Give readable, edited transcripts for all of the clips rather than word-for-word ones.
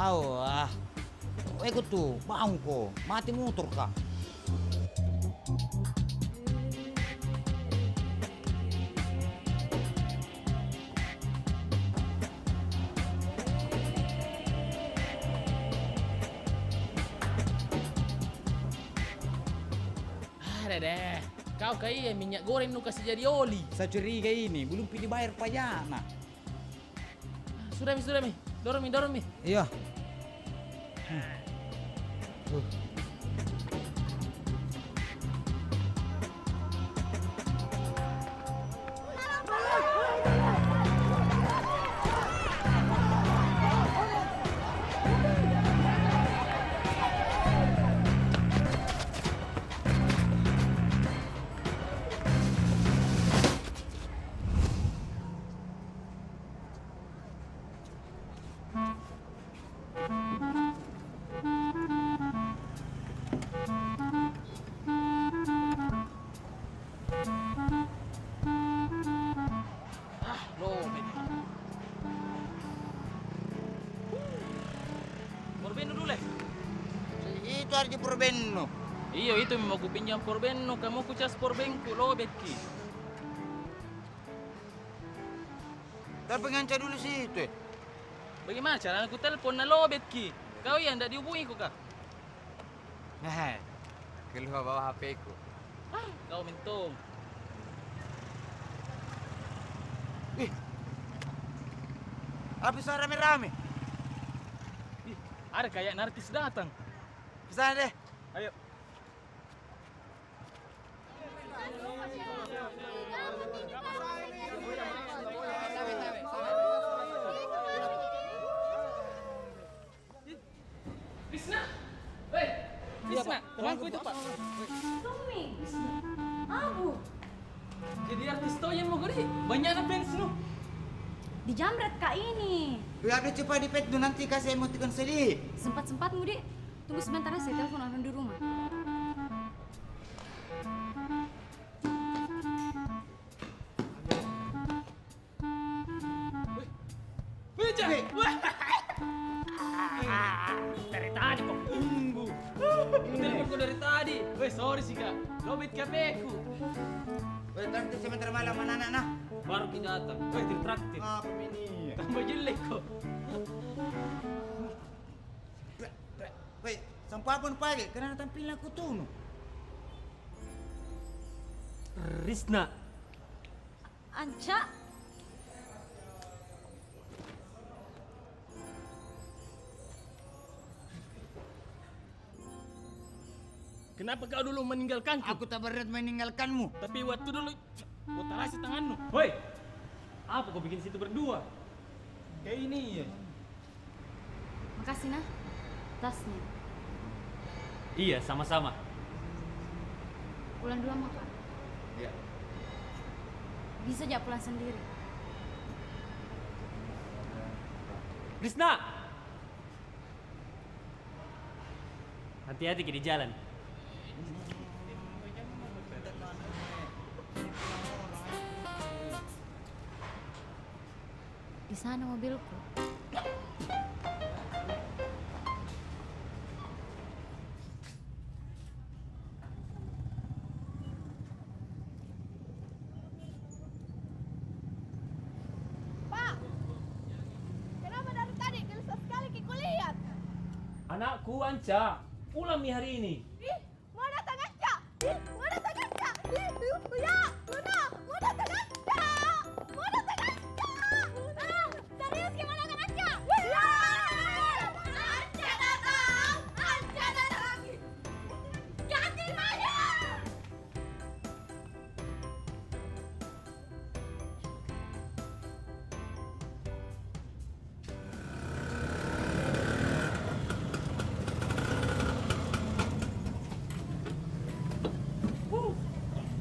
Aw, ikut tuh, bang kok, mati motor kah? Ada deh, kau kayak minyak goreng nu kasih jadi oli. Saya curiga ini, belum pilih bayar pajak, nah. Sudah mi, dorong mi. Iya. Porbeno dulu. Itu harus Porbeno. Iyo itu mau ku pinjam Porbeno, kamu ku cas Porbenku lo betki. Tapi nganca dulu sih itu. Bagaimana cara aku telepon na lo betki? Kau yang ndak dihubungi ku kah? Nah, keluar bawa HP ku. Kau mentung. Ih, habis rame-rame. Ih, ada kayak narkis datang. Kesana deh. Ayo. Krisna, hei, Krisna, temanku itu Pak. Tommy, Abu, Jadi artis toh yang mau gede, banyak fans lu. dijamret kak ini. Biar dia cepat di pet nanti kasih emoticon sedih. Sempat-sempat Mudi, tunggu sebentar saya telepon orang di rumah. Beja, dari tadi kok tunggu. Teleponku dari tadi. Weh, sorry sih kak, lo bet kapeku. Weh, traktir sebentar malam mana anak nah. Baru kita datang. Weh, ditraktir. Apa ini? Tambah jelek kok. Weh, sampah pun pagi, karena tampilan aku tuh. Risna. Anca, Kenapa kau dulu meninggalkanku? Aku tak berat meninggalkanmu. Tapi waktu dulu, gua tarasi tanganmu. Woi, apa kau bikin situ berdua? Kayak ini ya. makasih nah, tasnya. Iya, sama-sama. Pulang dulu sama kak. Ya. Bisa aja pulang sendiri. Risna! Hati-hati di jalan. Di sana mobilku. Pak, kenapa dari tadi gelisah sekali Kiku lihat? Anakku Anca, pulang mi hari ini. Ih, mau datang aja. Ih, mau datang aja. Ih, ya, Luna, mau datang aja. Mau datang aja. Ah, serius gimana datang aja? Ya, Anca datang. Anca datang. Ganti mana?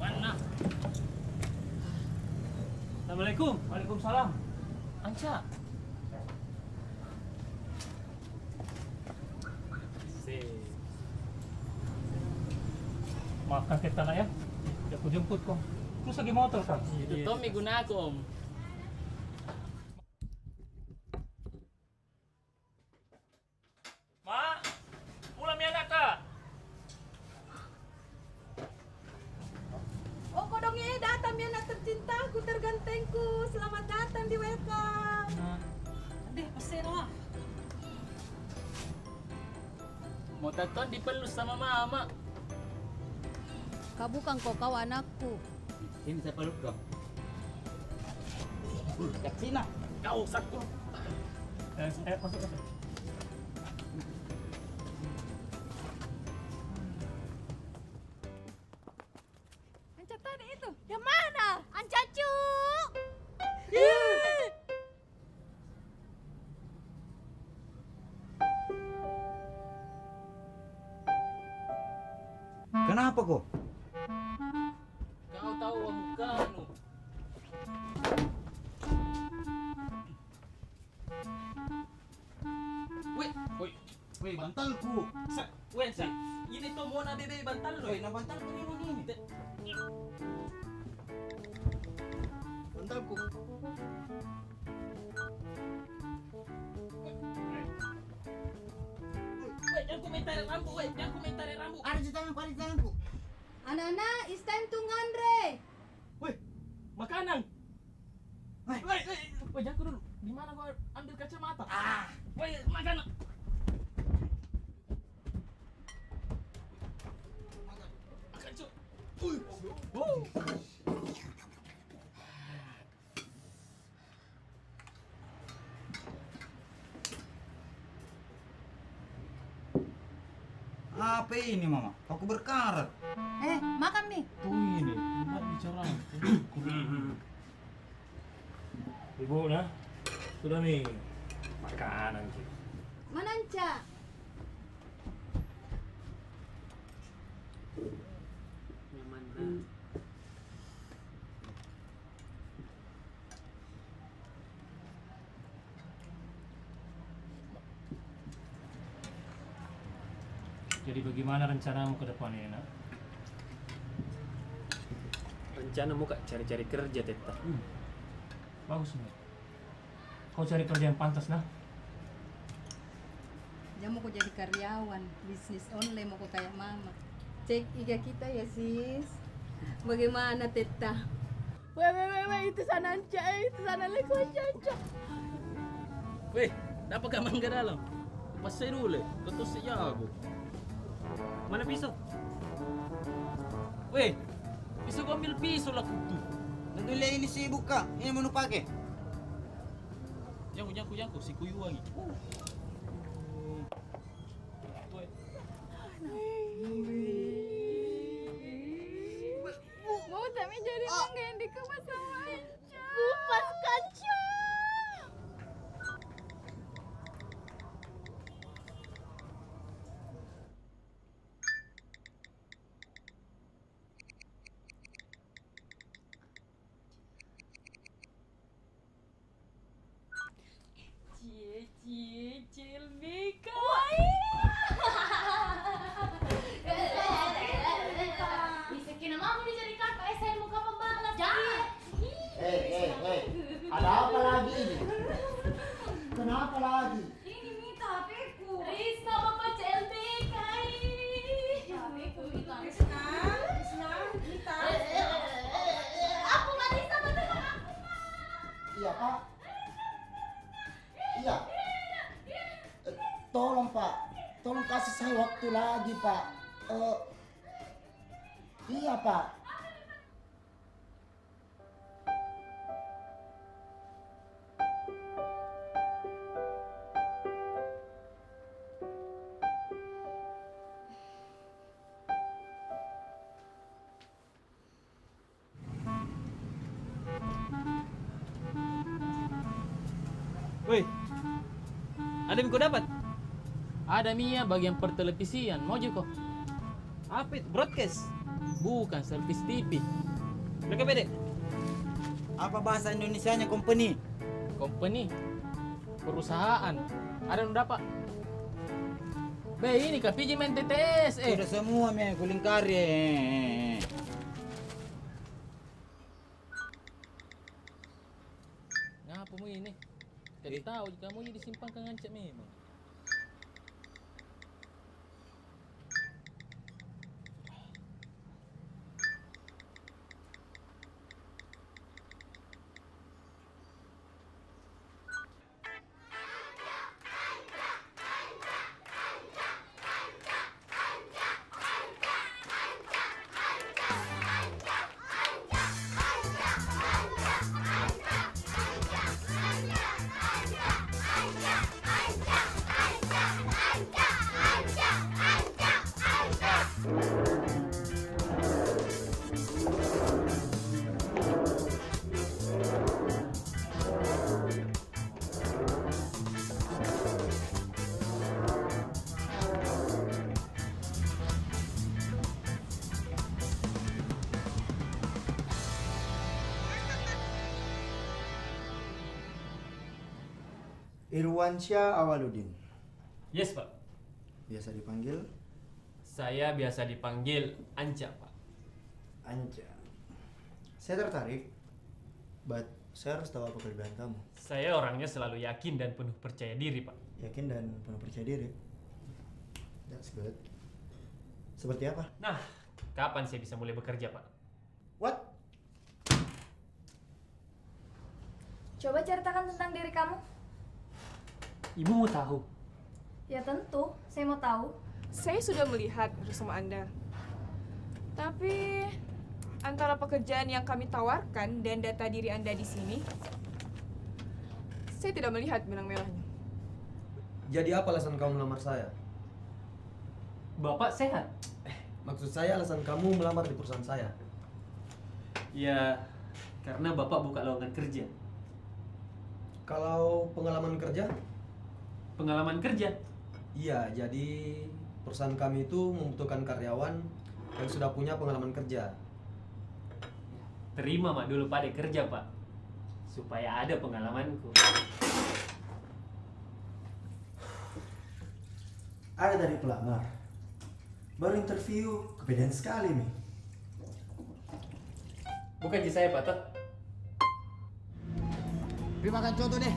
Mana? Assalamualaikum. Waalaikumsalam. Anca. Maafkan kita nak ya, aku jemput kok. Terus lagi motor kan? Itu Tommy gunaku, Om. Andi welcome. Deh, pesen mah. Mau tatoan dipelus sama mama. Kau bukan kau anakku. Sini saya peluk kau. Kat sini. Kau sakku. Masuk. Anca tadi itu. Yang mana? Ancacu. Kenapa kok? Kau tahu aku kanu. Weh, bantalku. Sa, ini tuh mau nade deh bantal lo. Weh, na bantalku ini. Bantalku. Weh, jangan komentari rambut, jangan komentari rambut. Ada di tanganku. Anak-anak, it's time to ngandre. Weh, makanan. Weh. Weh, jangan dulu. Di mana kau ambil kacamata? Ah, Weh, makanan. Makan, Cuk. apa ini mama? Aku berkarat. Makan nih. Tuh ini, tempat bicara. Ibu nah, sudah nih makanan sih. Mana Anca? Jadi bagaimana rencanamu ke depannya nak? Rencana muka cari-cari kerja Teta. Bagus nih. Kau cari kerja yang pantas nah. Dia mau jadi karyawan, bisnis online mau kayak mama. Cek IG kita ya sis. Bagaimana Teta? Weh, itu sana Anca, itu sana leko Anca. Weh, dapat gak mangga dalam? Pas saya dulu, betul saya aku. Mana pisau? Weh, pisau gua ambil pisau lah kutu. Tentu ini sibuk kak. Ini mau pakai. Jangan, si kuyu lagi. Weh. Mau tapi jadi mangga yang dikemas sama Anca. Kupas kaca. Cilmika. Bisa kena mau jadi kakak saya muka pembalap. Jangan. Ada apa lagi ini? Kenapa lagi? Ini Mita HP-ku. Rizka bapak CLBK ini. HP-ku Mita. Mita. Aku nggak bisa betul aku mah. Iya pak. Iya. Tolong pak, tolong kasih saya waktu lagi pak. Iya pak. Weh, ada yang kau dapat? Ada Mia bagian pertelevisian, mau juga kok? Apa itu? Broadcast? Bukan, servis TV. Mereka beda? Apa bahasa Indonesianya company? Company, perusahaan. Ada yang dapat? Be, ini kah pinjaman TTS? Sudah semua me kulingkari. Ngapa mu ini? Jadi tahu kamu ini disimpan ke ngancak memang. Irwansyah Awaludin. Yes, Pak. Biasa dipanggil Saya biasa dipanggil Anca, Pak. Anca. Saya tertarik, but saya harus tahu apa kelebihan kamu. Saya orangnya selalu yakin dan penuh percaya diri, Pak. Yakin dan penuh percaya diri. That's good. Seperti apa? Nah, kapan saya bisa mulai bekerja, Pak? What? Coba ceritakan tentang diri kamu. Ibu mau tahu? Ya tentu, saya mau tahu. Saya sudah melihat resume Anda. Tapi antara pekerjaan yang kami tawarkan dan data diri Anda di sini, saya tidak melihat benang merahnya. Jadi apa alasan kamu melamar saya? Bapak sehat? Maksud saya alasan kamu melamar di perusahaan saya. Ya, karena Bapak buka lowongan kerja. Kalau pengalaman kerja? Pengalaman kerja? Iya, jadi perusahaan kami itu membutuhkan karyawan yang sudah punya pengalaman kerja. Terima Mak dulu Pak kerja, Pak. Supaya ada pengalamanku. Ada dari pelamar. Baru interview, kepedean sekali nih. Bukan di saya, Pak. Terima makan coto deh.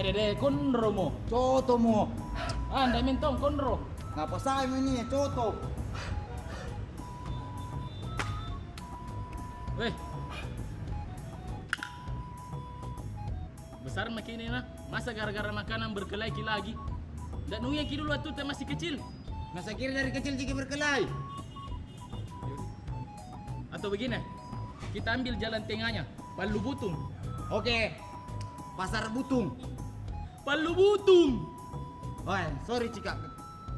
Dede, konro mo. Coto mo. Anda mintong konro. Ngapa saya ini coto? Weh. Besar makin ini nah. Masa gara-gara makanan berkelahi lagi? Dan nuya ki dulu tuh masih kecil. Nah saya kira dari kecil jika berkelahi. Atau begini, kita ambil jalan tengahnya, Palu Butung. Oke. Pasar Butung. Palu Butung. Oh, sorry Cika.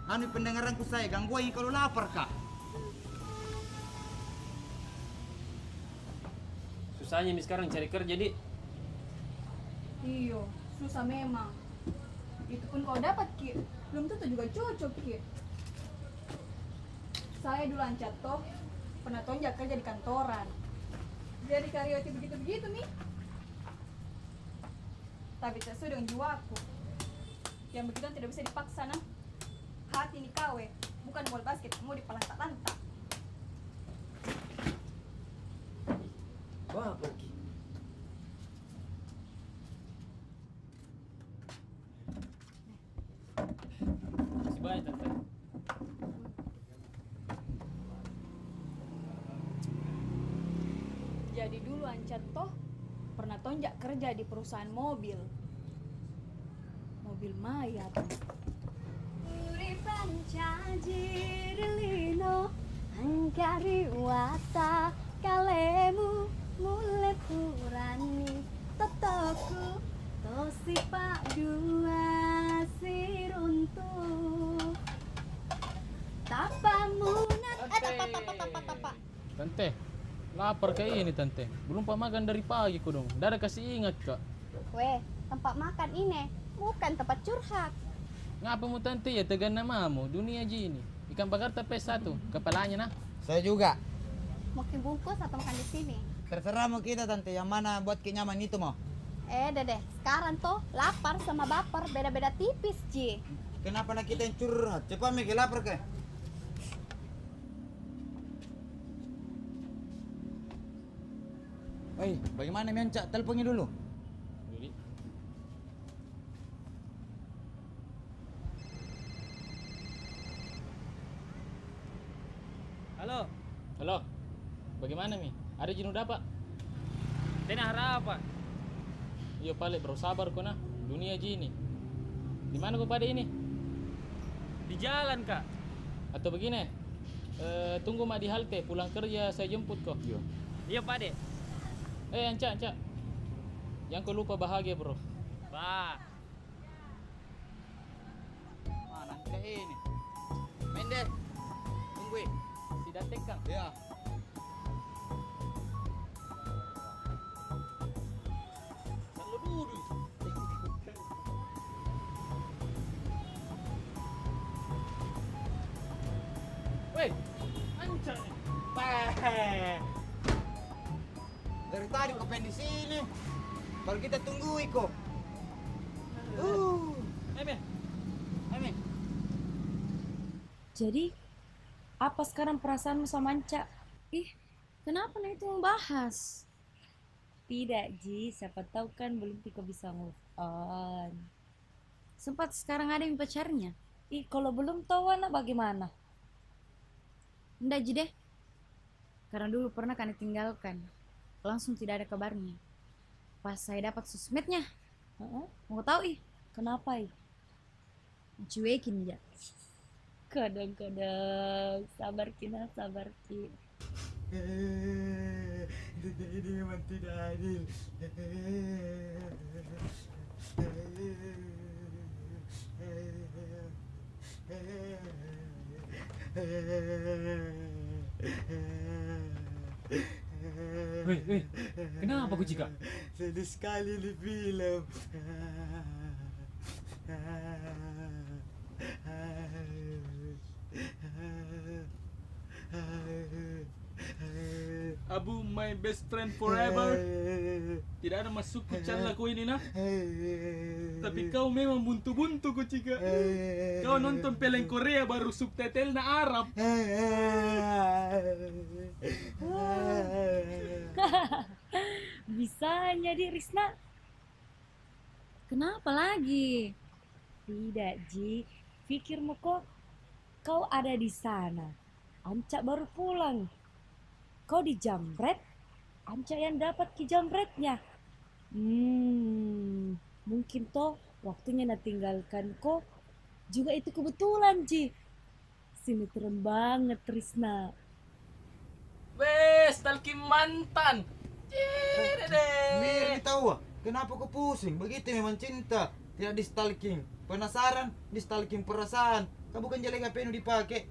Anu pendengaranku saya gangguin kalau lapar kak. Susahnya nih sekarang cari kerja, Dik. Iyo, susah memang. Itu pun kau dapat, Ki. Belum tentu juga cocok, Ki. Saya dulu Ancat toh, pernah tonjak kerja di kantoran. Jadi karyawati begitu-begitu nih. Tapi sesuai dengan jiwaku. Yang begitu tidak bisa dipaksa, nah. Hati ini kawe, bukan bola basket, mau dipalantak-lantak. Wah, pergi. Masih banyak, Tante. Jadi dulu Ancat toh pernah tonjak kerja di perusahaan mobil. Mobil mayat. Uripancajirilino angkari wata kalemu mule purani totoku tosi pak dua siruntuh tapamunan tapa. Tante, lapar kayak ini Tante. Belum pak makan dari pagi ku dong. Dada kasih ingat kak. Weh, tempat makan ini bukan tempat curhat. Ngapa mu Tante ya tegan namamu? Dunia ji ini. Ikan bakar tape satu, kepalanya nah. Saya juga. Mau bungkus atau makan di sini? Terserah mau kita tante, yang mana buat kenyaman itu mau. Dede, sekarang tuh lapar sama baper beda-beda tipis, Ji. Kenapa nak kita yang curhat? Cepat Miki lapar ke? Oi, bagaimana Mianca? Teleponnya dulu. Duli. Halo. Halo. Bagaimana Mi? Ada jenuh dapat? Tenah harapan. Iya pale bro sabar kau nah. Dunia ji ini. Di mana kau pada ini? Di jalan, Kak. Atau begini? Tunggu mak di halte, pulang kerja saya jemput kau. Iya, Pak De. Anca. Yang kau lupa bahagia bro. Pak. Mana kayak ini? Mende. Tunggu. Si datek kang. Ya. Selalu duduk. Weh, Anca nih. Dari tadi kau pengen di sini. Kalau kita tunggu Iko. Jadi, apa sekarang perasaanmu sama Anca? Ih, kenapa nih itu membahas? Tidak, Ji. Siapa tahu kan belum Piko bisa move on. Sempat sekarang ada yang pacarnya. Ih, kalau belum tahu anak bagaimana? Nggak, Ji deh. Karena dulu pernah kan ditinggalkan. Langsung tidak ada kabarnya. Pas saya dapat sosmednya. Mau tahu ih? Kenapa ih? Cuekin ya. Kadang-kadang sabar Kina, sabar Ki. Ini memang tidak adil. Weh, kenapa Kucika? Sedih sekali di film. Abu, my best friend forever. Tidak ada masuk ke channel aku ini nah. Tapi kau memang buntu-buntu Kucika. Kau nonton film Korea baru subtitlenya Arab. Bisanya di Risna. Kenapa lagi? Tidak, Ji. Pikirmu kok kau ada di sana. Anca baru pulang. Kau dijamret, Anca yang dapat kijamretnya. Mungkin toh waktunya nak tinggalkan kok juga itu kebetulan, Ji. Sinetron banget, Trisna. Weh, stalking mantan. Mir, tahu kenapa kau pusing? Begitu memang cinta. Tidak di stalking. Penasaran, di stalking perasaan. Kau bukan jelek HP yang dipakai.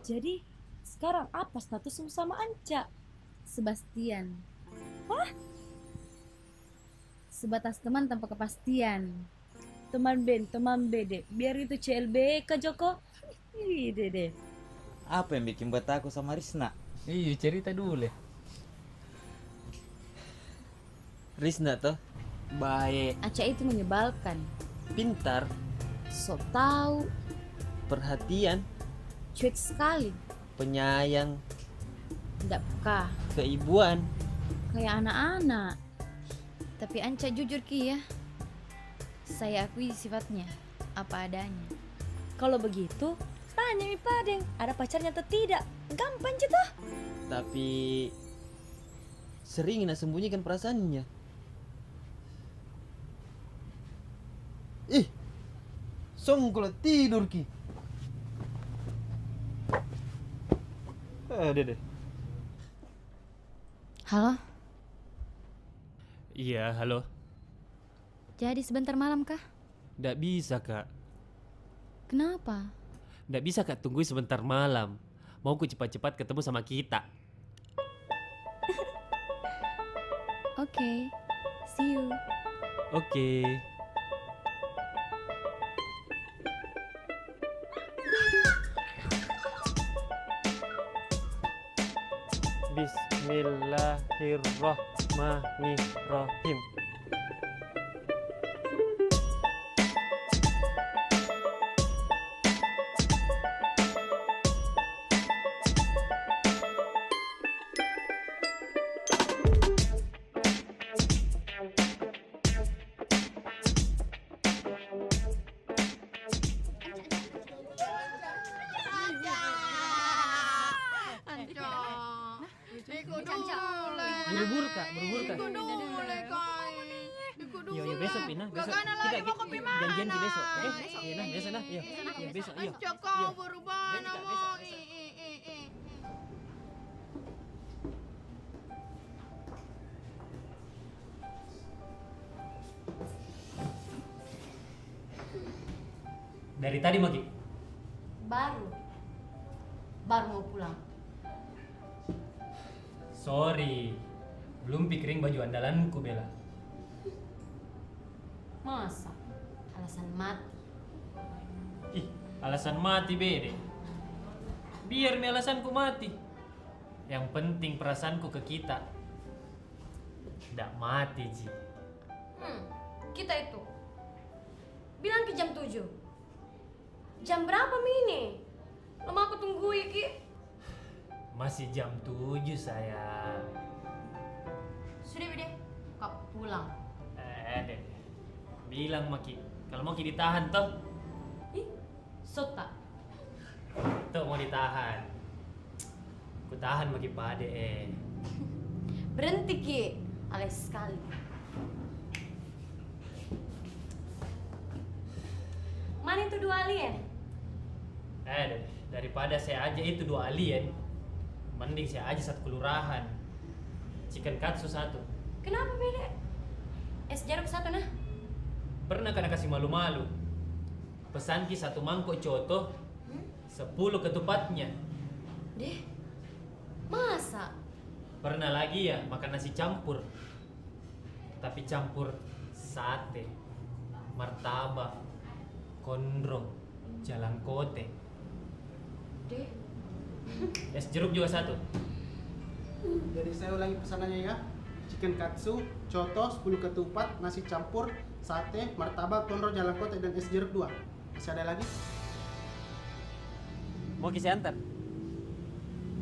Jadi, sekarang apa statusmu sama Anca? Sebastian. Hah? Sebatas teman tanpa kepastian. Teman Ben, teman Bede. Biar itu CLBK Joko. Ih, Dede. Apa yang bikin buat aku sama Risna? Iya, cerita dulu. Risna tuh baik, Anca itu menyebalkan. pintar, So tahu, perhatian, cuek sekali. penyayang, Tidak peka, keibuan. kayak anak-anak. Tapi Anca jujur Ki ya. Saya akui sifatnya apa adanya. Kalau begitu, tanya Mi Padeng, ada pacarnya atau tidak? Gampang gitu. Tapi sering nak sembunyikan perasaannya. Ih, song kalau tidur Ki. Dede. Halo, Iya, halo. jadi sebentar malam kah? Nggak bisa, Kak. Kenapa? Nggak bisa, Kak. Tunggu sebentar malam. Mau ku cepat-cepat ketemu sama kita. Oke, see you. Oke. Bismillahirrahmanirrahim. Buru-buru Kak, buru-buru Kak. Iya, besok Pina, besok kita janjian di besok, oke? Iya, nah, besok nah, iya. Iya, besok, iya. Kau berubah nama. Dari tadi Maki. Baru mau pulang. Sorry, belum pikirin baju andalanku Bella. Masa? Alasan mati. Ih, alasan mati bede. Biar alasanku mati. Yang penting perasaanku ke kita. Tidak mati, Ji. Kita itu bilang ke jam 7. Jam berapa Mini? Lama aku tunggu ya Ki. Masih jam 7 sayang. Sudah Bide, kau pulang. Deh. Bilang Maki, kalau mau ditahan toh. Ih, sota. Tuh mau ditahan. Ku tahan Maki pade Berhenti Ki, alay sekali. Mana itu 2 alien? Daripada saya aja itu 2 alien, mending saya aja 1 kelurahan. Chicken katsu 1. Kenapa Bide? Es jeruk 1 nah? Pernah kena kasih malu-malu. Pesan ki 1 mangkok coto, 10 ketupatnya. Deh, masa? Pernah lagi ya makan nasi campur, tapi campur sate, martabak, kondro, jalangkote. Deh. Es jeruk juga 1. Jadi saya ulangi pesanannya ya. Chicken katsu, coto, 10 ketupat, nasi campur, sate, martabak, kondro, jalangkote, dan es jeruk 2. Masih ada lagi? Mau saya antar?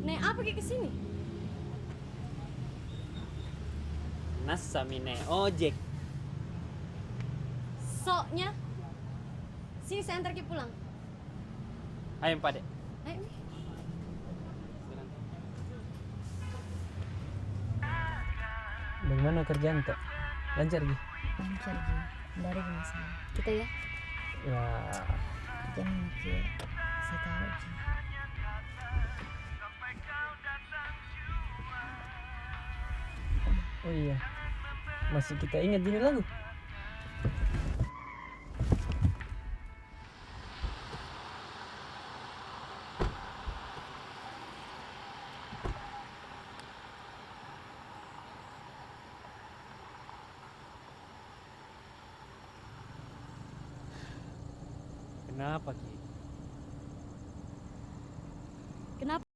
Nek apa Ki kesini? Nasa mine ojek. Soknya. Sini saya antar Ki pulang. Ayo Pak Dek. Ayo Mi. Bagaimana kerjaan tak? Lancar Gi? Lancar Ji, dari masalah. Kita ya? Ya. Jangan Ki, saya tahu Ji. Oh iya, masih kita ingat gini lagu. Kenapa Ki? Kenapa?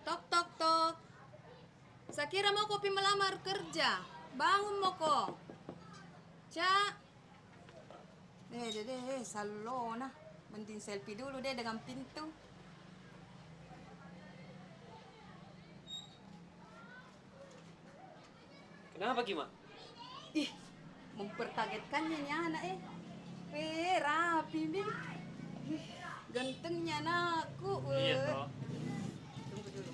Tok tok tok. Sakira mau kopi melamar kerja. Bangun moko. Cak. Salona. Penting selfie dulu deh dengan pintu. Kenapa Ki, Mak? Ih, memperkagetkannya nih anak rapi nih. Gantengnya anakku. Iya toh. Tunggu dulu.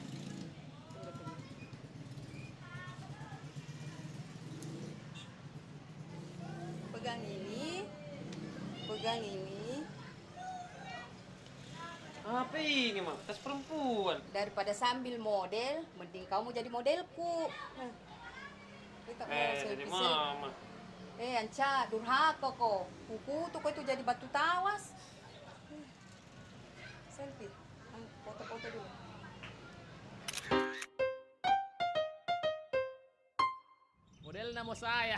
Pegang ini. Apa ini, Mak? Tas perempuan. Daripada sambil model, mending kamu jadi modelku. Kita mau Jadi selfie. Mama. Anca, durhaka kok. Kuku tuh kok itu jadi batu tawas. Selfie. Foto-foto dulu. Model nama saya.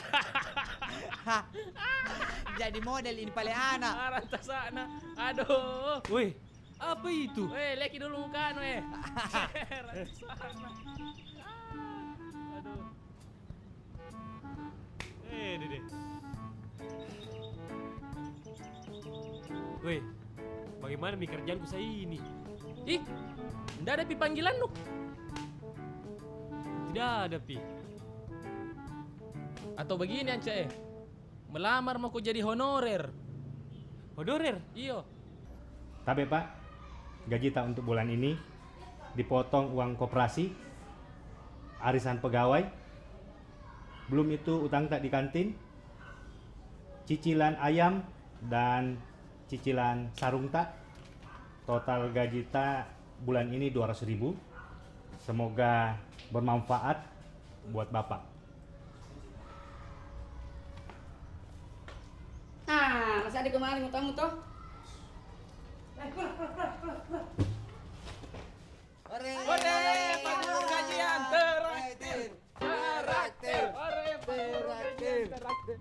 Jadi model ini paling anak. Ranta sana. Aduh. Woi, apa itu? Weh, leki dulu muka weh. Ranta sana. Aduh. Dede. Woi, bagaimana mi kerjaanku saya ini? Ih, ndak ada pi panggilan lu. Tidak ada, Pi. Atau begini Anca melamar mau kau jadi honorer. Honorer? Iyo. Tapi Pak, gaji tak untuk bulan ini dipotong uang koperasi, arisan pegawai, belum itu utang tak di kantin, cicilan ayam dan cicilan sarung tak. Total gaji tak bulan ini 200.000. Semoga bermanfaat buat Bapak. Nah, masih ada kemarin utangmu toh?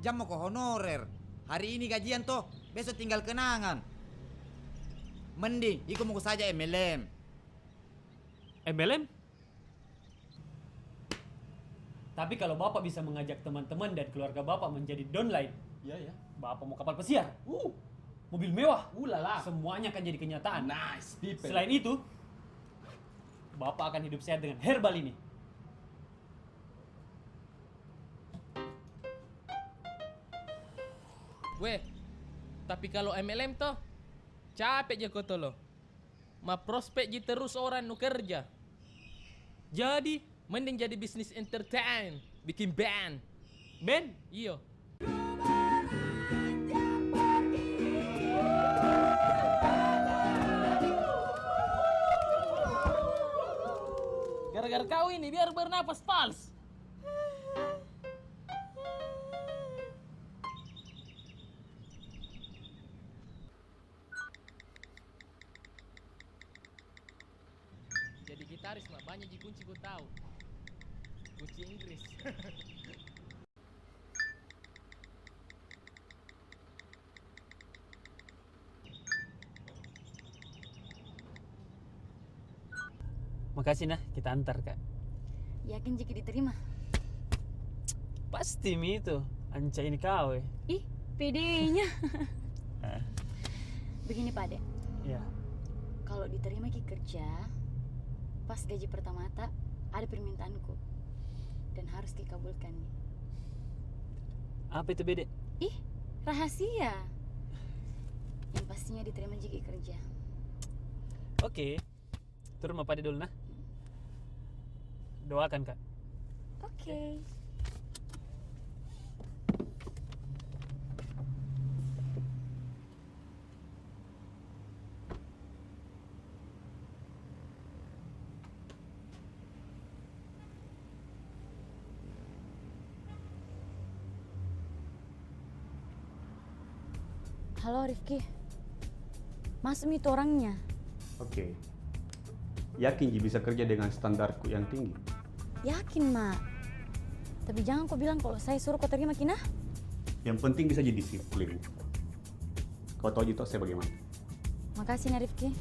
Jam mau ke honorer. Hari ini gajian toh, besok tinggal kenangan. Mending ikut mau saja MLM. MLM? Tapi kalau Bapak bisa mengajak teman-teman dan keluarga Bapak menjadi downline, ya. Bapak mau kapal pesiar, mobil mewah, lala. semuanya akan jadi kenyataan. Nice people. Selain itu, Bapak akan hidup sehat dengan herbal ini. Weh, tapi kalau MLM toh capek je kau lo. Ma prospek je terus orang nu kerja. Jadi mending jadi bisnis entertain, bikin band. Band? Iyo. Gara-gara kau ini biar bernapas fals. Jadi gitaris mah banyak kunci gue tahu. Kunci Inggris. Makasih nah, kita antar Kak. Yakin jika diterima? Pasti Mi itu, Anca ini kau Ih, pedenya. Begini Pak Dek. Ya. Kalau diterima Ki kerja, pas gaji pertama tak ada permintaanku dan harus dikabulkan. Apa itu Bede? Ih, rahasia. Yang pastinya diterima jika kerja. Oke. Turun sama Pade dulu nah. Doakan Kak. Oke. Halo Rifki, Masum itu orangnya. Oke. Yakin Ji bisa kerja dengan standarku yang tinggi? Yakin Mak. Tapi jangan kau bilang kalau saya suruh kau terima Kina. Yang penting bisa jadi disiplin. Kau tahu Jito saya bagaimana? Makasih ya Rifki.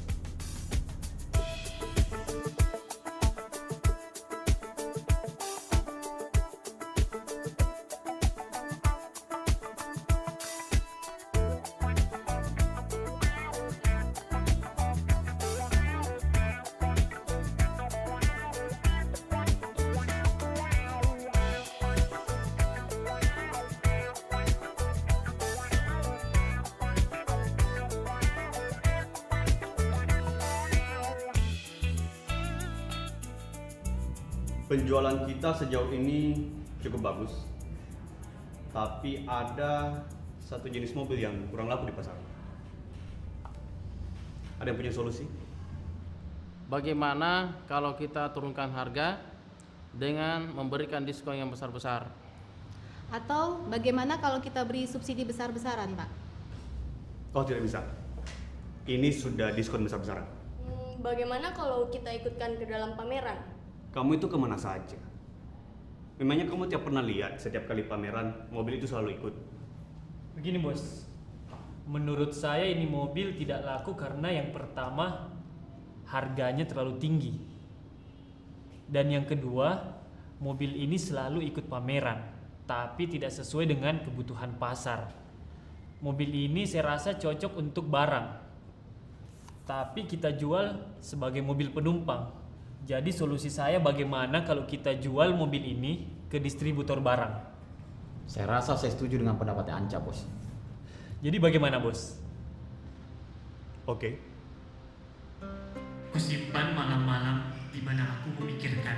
Penjualan kita sejauh ini cukup bagus. Tapi ada satu jenis mobil yang kurang laku di pasar. Ada yang punya solusi? bagaimana kalau kita turunkan harga dengan memberikan diskon yang besar-besar? Atau bagaimana kalau kita beri subsidi besar-besaran, Pak? Oh, tidak bisa. Ini sudah diskon besar-besaran. Bagaimana kalau kita ikutkan ke dalam pameran? Kamu itu kemana saja? Memangnya kamu tiap pernah lihat setiap kali pameran mobil itu selalu ikut? Begini bos, menurut saya ini mobil tidak laku karena yang pertama harganya terlalu tinggi. Dan yang kedua, mobil ini selalu ikut pameran, tapi tidak sesuai dengan kebutuhan pasar. Mobil ini saya rasa cocok untuk barang, tapi kita jual sebagai mobil penumpang. Jadi solusi saya bagaimana kalau kita jual mobil ini ke distributor barang? Saya rasa saya setuju dengan pendapatnya Anca, bos. Jadi bagaimana, bos? Oke. Kusimpan malam-malam di mana aku memikirkan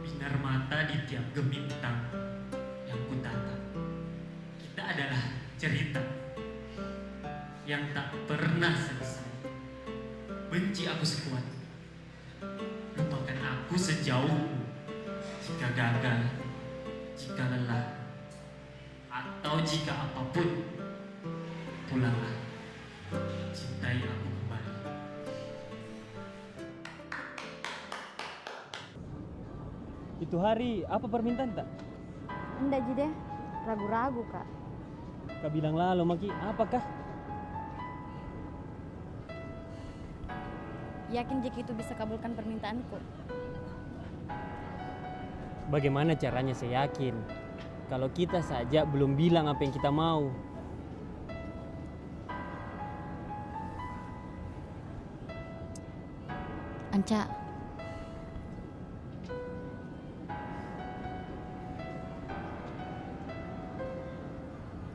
binar mata di tiap gemintang yang kutatap. Kita adalah cerita yang tak pernah selesai. Benci aku sekuat, lupakan aku sejauh. Jika gagal, jika lelah, atau jika apapun, pulanglah, cintai aku kembali. Itu hari apa permintaan tak? Enggak Ji deh, ragu-ragu Kak. Kak bilang lalu Maki, apakah? Yakin jika itu bisa kabulkan permintaanku? Bagaimana caranya saya yakin? Kalau kita saja belum bilang apa yang kita mau. Anca,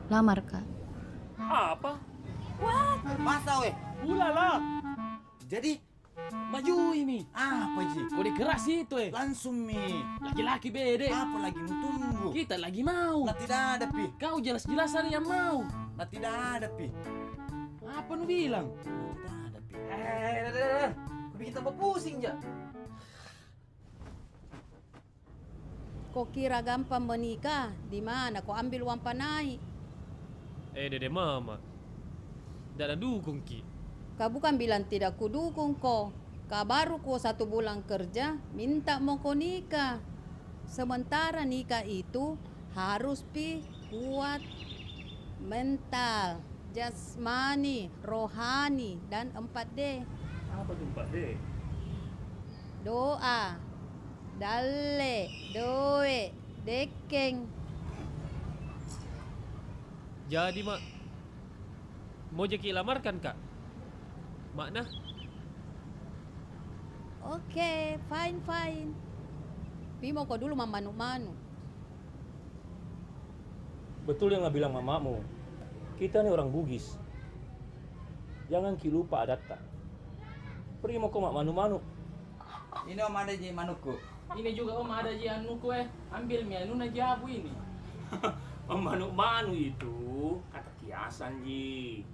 lamar Kak. Apa? What? Masa weh? Ulala. Jadi? Maju Mi. Apa Ji? Kode keras itu Langsung Mi. Laki-laki bede. Apa lagi tunggu? Kita lagi mau. Nah tidak ada Pi. Kau jelas-jelas hari yang mau. Nah tidak ada Pi. Apa nu bilang? Tidak ada Pi. Kau bikin tambah pusing ja. Kok kira gampang menikah? Di mana kau ambil uang panai? Dede mama, tidak ada dukung Ki. Kau bukan bilang tidak kudukung kau. Kau baru kau 1 bulan kerja, minta mau kau nikah. Sementara nikah itu harus kuat mental, jasmani, rohani, dan 4D. Apa tuh 4D? Doa, dalle, doe, dekeng. Jadi mak, mau Jeki lamarkan kak? Makna? Oke, fine. Pi mau kau dulu mamanu-manu. Betul yang bilang mamamu. Kita nih orang Bugis. Jangan lupa adat tak. Pergi mau kau manu-manu. Ini om ada Ji manuku. Ini juga om ada Ji anuku ambil mi anu na jabu ini. Om manu-manu itu kata kiasan Ji.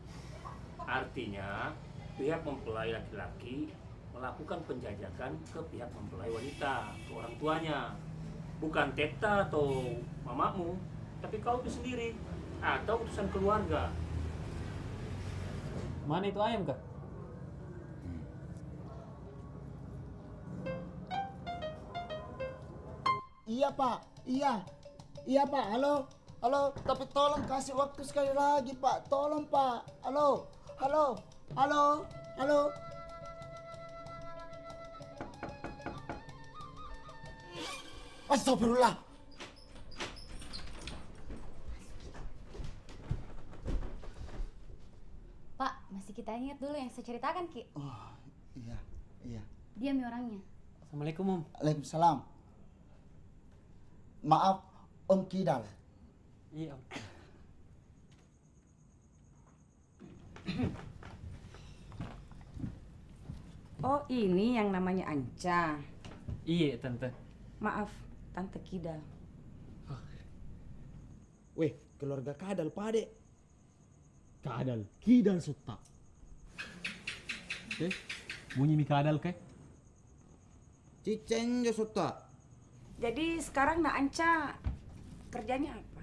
Artinya pihak mempelai laki-laki melakukan penjajakan ke pihak mempelai wanita, ke orang tuanya. Bukan teta atau mamamu, tapi kau itu sendiri atau utusan keluarga. Mana itu ayam Kak? Iya Pak, iya Pak, halo, tapi tolong kasih waktu sekali lagi Pak, tolong Pak, halo. Astagfirullah. Pak, masih kita ingat dulu yang saya ceritakan Ki. Oh, iya. Dia mi orangnya. Assalamualaikum Om. Waalaikumsalam. Maaf, Om Kidal. Iya Om. Oh, ini yang namanya Anca. Iya Tante. Maaf, Tante Kidal. Weh, keluarga Kadal pade. Kadal, Kidal sutak. Bunyi mi kadal ke? Cicen jo sota. Jadi sekarang nak Anca kerjanya apa?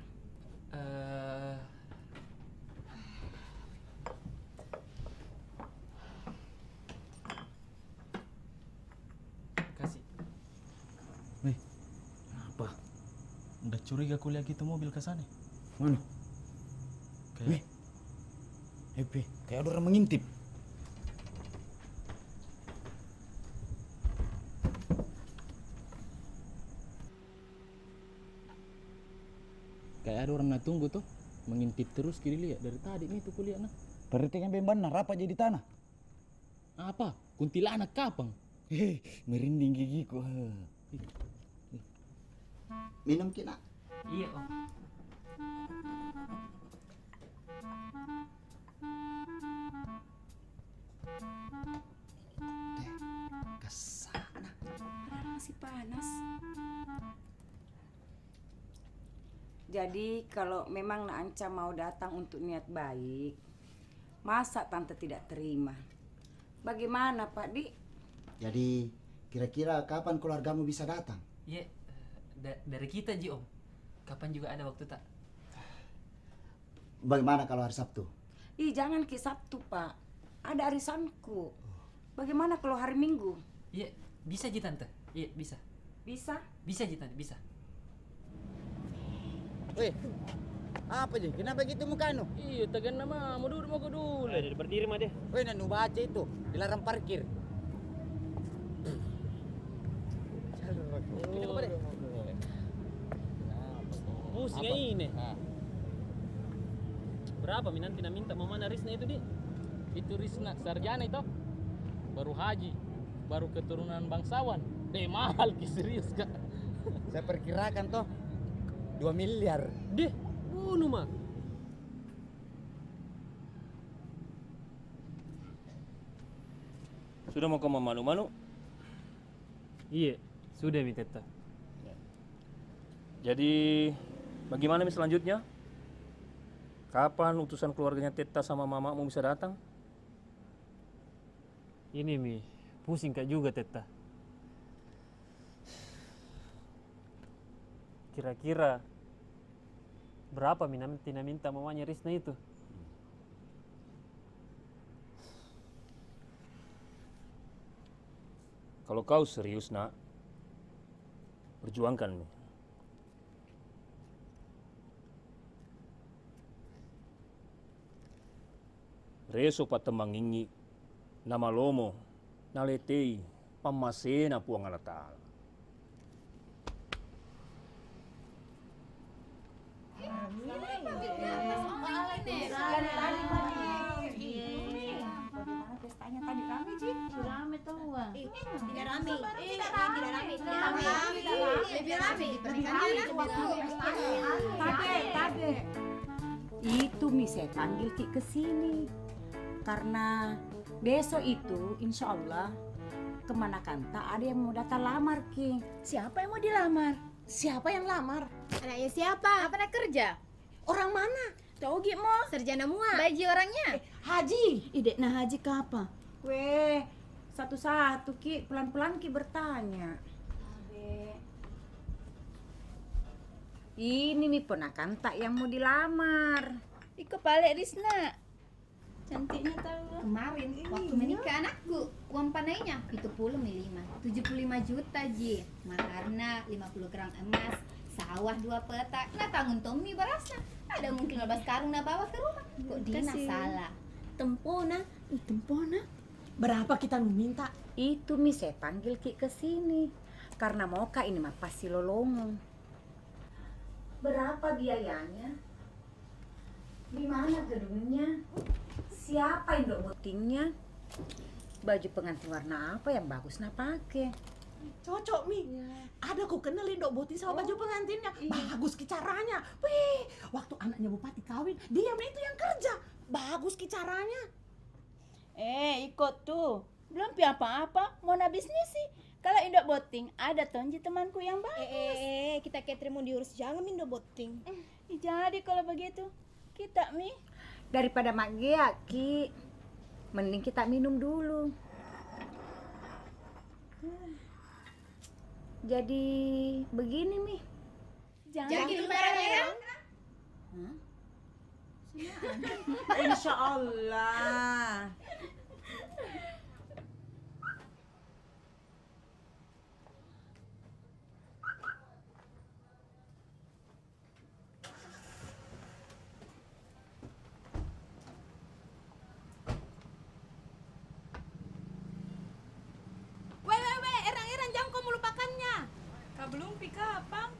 Kasih. Weh, apa? Udah curiga aku lihat itu mobil ke sana. Mana? Kayak Hepe, kayak ada orang mengintip. kayak ada orang nak tunggu tuh, mengintip terus kiri lihat dari tadi nih tuh kuliah nah. Berarti yang benar apa jadi tanah? Apa? Kuntilanak kapang. Merinding gigiku. Minum kina. Iya om. Kesana. Masih panas. Jadi kalau memang Nak Anca mau datang untuk niat baik, masa tante tidak terima? Bagaimana Pak Di? Jadi kira-kira kapan keluargamu bisa datang? Iya, dari kita Ji Om. Kapan juga ada waktu tak? Bagaimana kalau hari Sabtu? Ih jangan ke Sabtu Pak, ada arisanku. Bagaimana kalau hari Minggu? Iya, bisa Ji Tante. Iya, bisa. Bisa? Bisa Ji Tante, bisa. Weh, apa sih? Kenapa gitu muka nu? Iya, tegan nama, mau duduk mau dulu. Jadi berdiri mah deh. Weh, nu baca itu, dilarang parkir. Ini kok deh. Pusing ini. Berapa minanti minta mau mana Risna itu, Di? Itu Risna sarjana itu. Baru haji, baru keturunan bangsawan. Mahal ki serius Kak. Saya perkirakan toh 2 miliar. Deh, bunuh mah. Sudah mau ke Manu-Manu? Iya, sudah Mi Teta. Jadi bagaimana Mi selanjutnya? Kapan utusan keluarganya Teta sama mamamu bisa datang? Ini Mi, pusing Kak juga Teta. Kira-kira berapa minta mamanya Risna itu? Kalau kau serius nak, perjuangkan Mi. Reso patemangingi nama lomo naletei pamasena puang Allah Ta'ala. Pestanya tadi rame Ji? Rame tuh. Tidak rame. Tidak rame. Lebih rame di pernikahan. Tade. Itu Mi saya panggil Ki ke sini. Karena besok itu insya Allah kemana kanta ada yang mau datang lamar Ki. Siapa yang mau dilamar? Siapa yang lamar? Anaknya siapa? Apa nak kerja? Orang mana? Togi mo. Sarjana mua. Baji orangnya. Haji. Ide nah haji ke apa? Weh, satu-satu Ki, pelan-pelan Ki bertanya. Ini Mi ponakan tak yang mau dilamar. Iko pale Risna. Cantiknya tahu. Kemarin waktu menikah anakku, uang panainya 75 juta Ji. Maharna 50 gram emas, sawah 2 petak. Nah tanggung Tommy berasa. Ada mungkin 15 karung nak bawa ke rumah. Kok Dina salah? Tempona. Berapa kita minta? Itu Mi saya panggil Ki ke sini. Karena mau Kak ini mah pasti lolongan. Berapa biayanya? Di mana gedungnya? Siapa yang dok bootingnya? Baju pengantin warna apa yang bagus nak pakai? Cocok Mi. Ada ku kenalin dok boti sama baju pengantinnya. Bagus ki caranya. Wih, waktu anaknya bupati kawin, dia itu yang kerja. Bagus ki caranya. Ikut tuh. Belum pi apa-apa, mau na bisnis sih. Kalau indok boting, ada tonji temanku yang bagus. Kita catering mau diurus, jangan indok boting. Jadi kalau begitu, kita Mi. Daripada mak Gia, Ki, mending kita minum dulu. Jadi begini Mi. Jadi merah-merah. Insya Allah. Weh, erang-erang jangan kau melupakannya. Kak belum pika apa?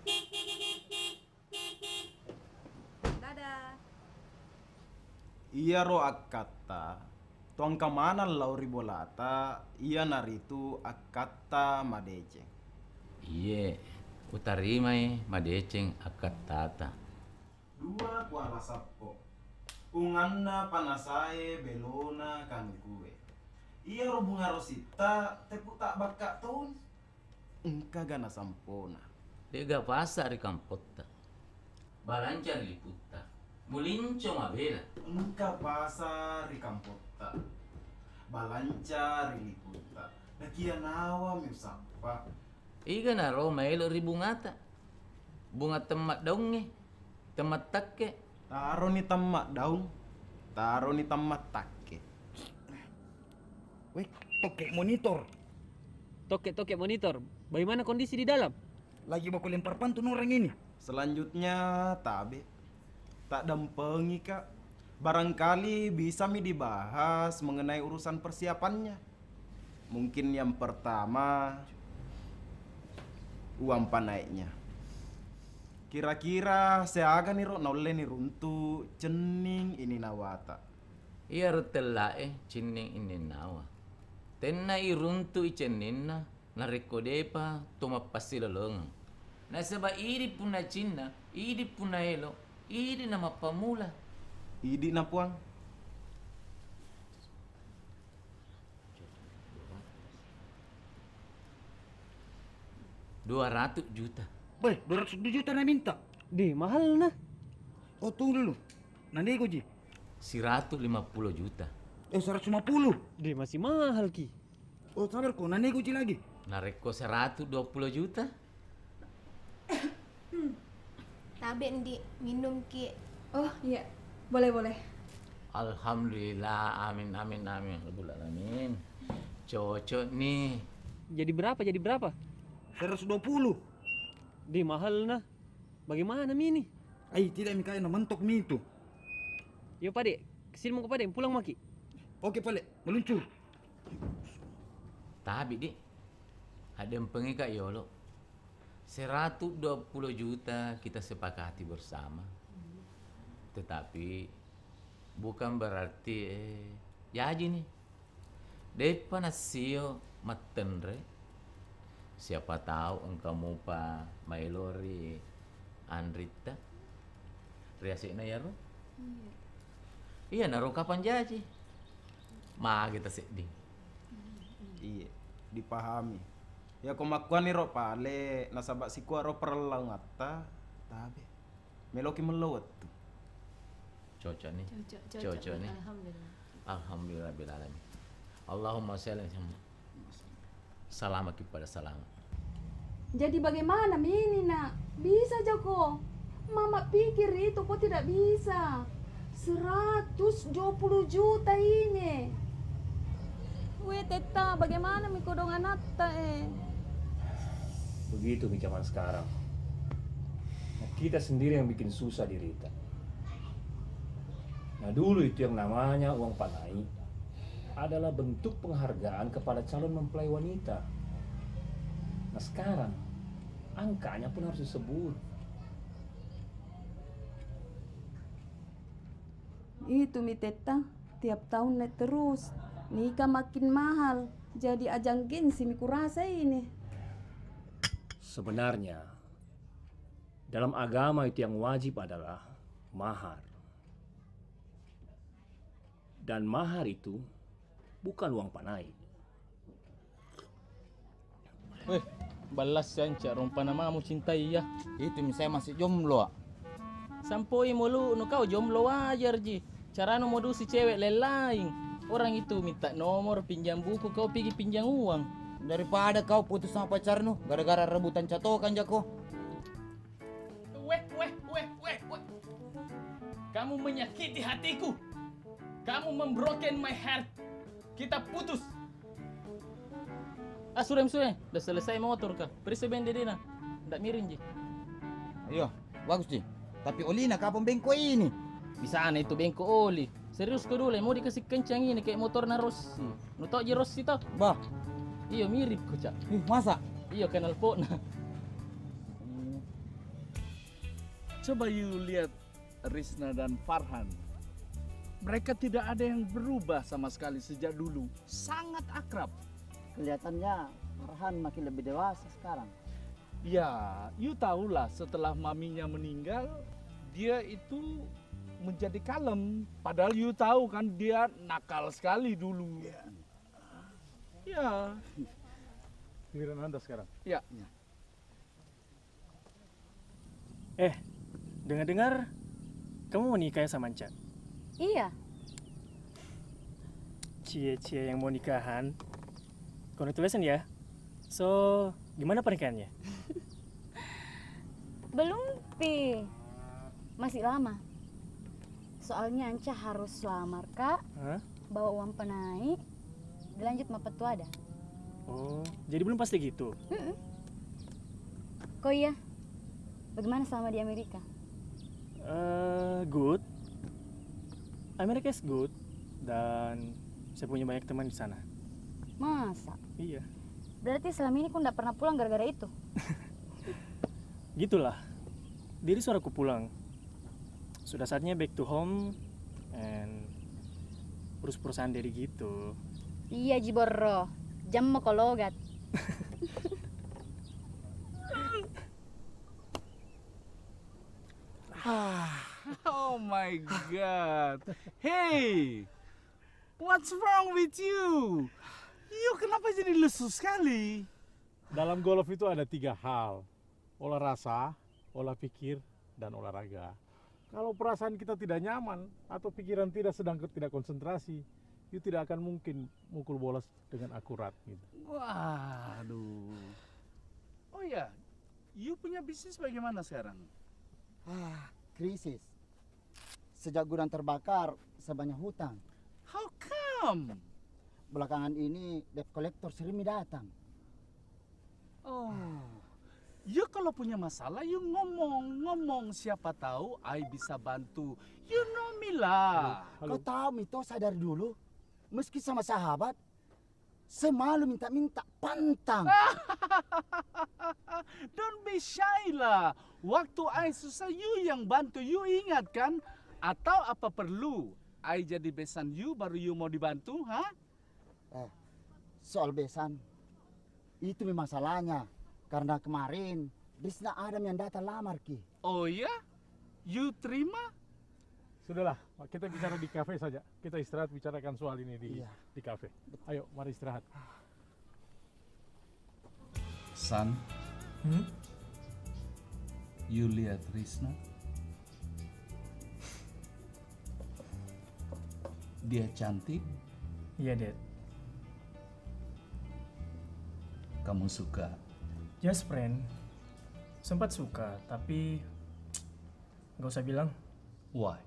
Dadah. Iya ro akata. Tuang kamana lauri bolata, iya naritu akata madeceng. Iya, utarimai madeceng akatata. Dua kuala sapo. Unganna panasae belona kami kue. Iya ro bunga rosita tepu tak baka tahun. Engka gana sampona. Dega pasar kampota. Balancar liputa. Mulinco mabela. Engka pasar kampota. Balancar liputa. Nakia nawa miusapa. Iga na ro maelo ribungata. Bunga temat daunge. Temat takke. Taro ni temat daung. Taro ni temat takke. Weh, tokek monitor. Tokek monitor. Bagaimana kondisi di dalam? Lagi baku lempar pantun orang ini. Selanjutnya tabe. Tak dampengi kak. Barangkali bisa mi dibahas mengenai urusan persiapannya. Mungkin yang pertama uang panaiknya. Kira-kira seaga nih ro naule nih runtu cening ini nawata. Iya rutela cening ini nawa. Tenna iruntu iceninna nareko depa toma pasti lolong. Na seba iri puna cinna, iri puna elo, iri nama pamula. Idi na puang. $200 juta. Weh, 200 juta na minta. Di mahal na. Oh tunggu dulu. Nanti ko ji. 150 juta. 150. Di masih mahal ki. Oh sabar ko, nanti ko ji lagi. Nareko 120 juta. Tabe ndi minum ki. Oh iya, boleh. Alhamdulillah, amin. Rabbul alamin. Cocok nih. Jadi berapa? 120. Di mahal na. Bagaimana mi ini? Ay, tidak mi kaya na mentok mi itu. Yo pade, kesini mau ke pade, pulang maki. Oke pale, meluncur. Tapi di, ada yang pengen kak Yolo. 120 juta kita sepakati bersama. Tetapi bukan berarti jadi nih. Depa nasio matenre. Siapa tahu engkau mupa Mailori Andrita. Riasina ya ro? Iya naro kapan jaji? Kita sedih. Iya, dipahami. Ya kemakuan ni ro pale nasabak si kuaro perlau ngata tabe. Meloki melawat tu. Cocok nih. Cocok nih. Alhamdulillah bil alamin. Allahumma shalli selamat kepada selamat. Jadi bagaimana ini nak? Bisa Joko. Mama pikir itu kok tidak bisa. 120 juta ini. Weh Teta, bagaimana mi kodongan atta Begitu di zaman sekarang. Nah, kita sendiri yang bikin susah diri kita. Nah dulu itu yang namanya uang panai adalah bentuk penghargaan kepada calon mempelai wanita. Nah sekarang angkanya pun harus disebut. Itu mi Teta, tiap tahun naik terus. Nikah makin mahal. Jadi ajang gengsi mi kurasa ini. Sebenarnya dalam agama itu yang wajib adalah mahar. Dan mahar itu bukan uang panai. Weh, balas sanca rompana mamu cintai ya. Itu saya masih jomblo. Sampoi mulu no kau jomblo wajar ji. Cara modusi cewek lain. Orang itu minta nomor pinjam buku, kau pergi pinjam uang. Daripada kau putus sama pacarmu gara-gara rebutan catokan jako. Weh. Kamu menyakiti hatiku. Kamu membroken my heart. Kita putus. Sudah. Udah selesai motor kah? Perisa bendedena. Nggak miring, Ji. Ayo, bagus, Ji. Tapi olina kapan bengko ini? Di sana itu bengko oli. Serius kau dulu, mau dikasih kencang ini kayak motor Rossi. Lu tau aja Rossi tau? Bah. Iya mirip kok, Cak. Masa? Iya kenal potna. Coba you lihat Risna dan Farhan. Mereka tidak ada yang berubah sama sekali sejak dulu. Sangat akrab. Kelihatannya Farhan makin lebih dewasa sekarang. Ya, you tahulah setelah maminya meninggal, dia itu menjadi kalem. Padahal you tahu kan dia nakal sekali dulu. Ya. Giliran Anda sekarang. Ya. Dengar-dengar kamu mau nikah sama Anca? Iya. Cie-cie yang mau nikahan. Congratulations ya. So, gimana pernikahannya? Belum, Pi. Masih lama. Soalnya Anca harus lamar, Kak. Bawa uang penai, dilanjut sama petua ada. Oh, jadi belum pasti gitu? Kok iya? Bagaimana selama di Amerika? Good. Amerika is good. Dan saya punya banyak teman di sana. Masa? Iya. Berarti selama ini kau nggak pernah pulang gara-gara itu? Gitulah. Dari suaraku pulang. Sudah saatnya back to home and urus perusahaan dari gitu. Iya Jiborro, jam mau kologat. Oh my God. Hey, what's wrong with you? You kenapa jadi lesu sekali? Dalam golf itu ada 3 hal. Olah rasa, olah pikir, dan olahraga. Kalau perasaan kita tidak nyaman atau pikiran tidak konsentrasi, you tidak akan mungkin mukul bola dengan akurat gitu. Waduh. Oh ya, you punya bisnis bagaimana sekarang? Krisis. Sejak gudang terbakar, sebanyak hutang. How come? Belakangan ini debt collector sering datang. Oh, you kalau punya masalah, you ngomong. Siapa tahu I bisa bantu. You know me lah. Kau tahu Mito, saya dari dulu, meski sama sahabat, saya malu minta-minta pantang. Don't be shy lah. Waktu I susah, you yang bantu. You ingat kan? Atau apa perlu I jadi besan you baru you mau dibantu, ha? Soal besan, itu memang salahnya. Karena kemarin, Risna Adam yang datang lamar, Ki. Oh ya? You terima? Sudahlah, kita bicara di kafe saja. Kita istirahat bicarakan soal ini di kafe. Ayo, mari istirahat. San, you lihat Risna? Dia cantik? Iya, Dad. Kamu suka? Just friend. Sempat suka, tapi nggak usah bilang. Why?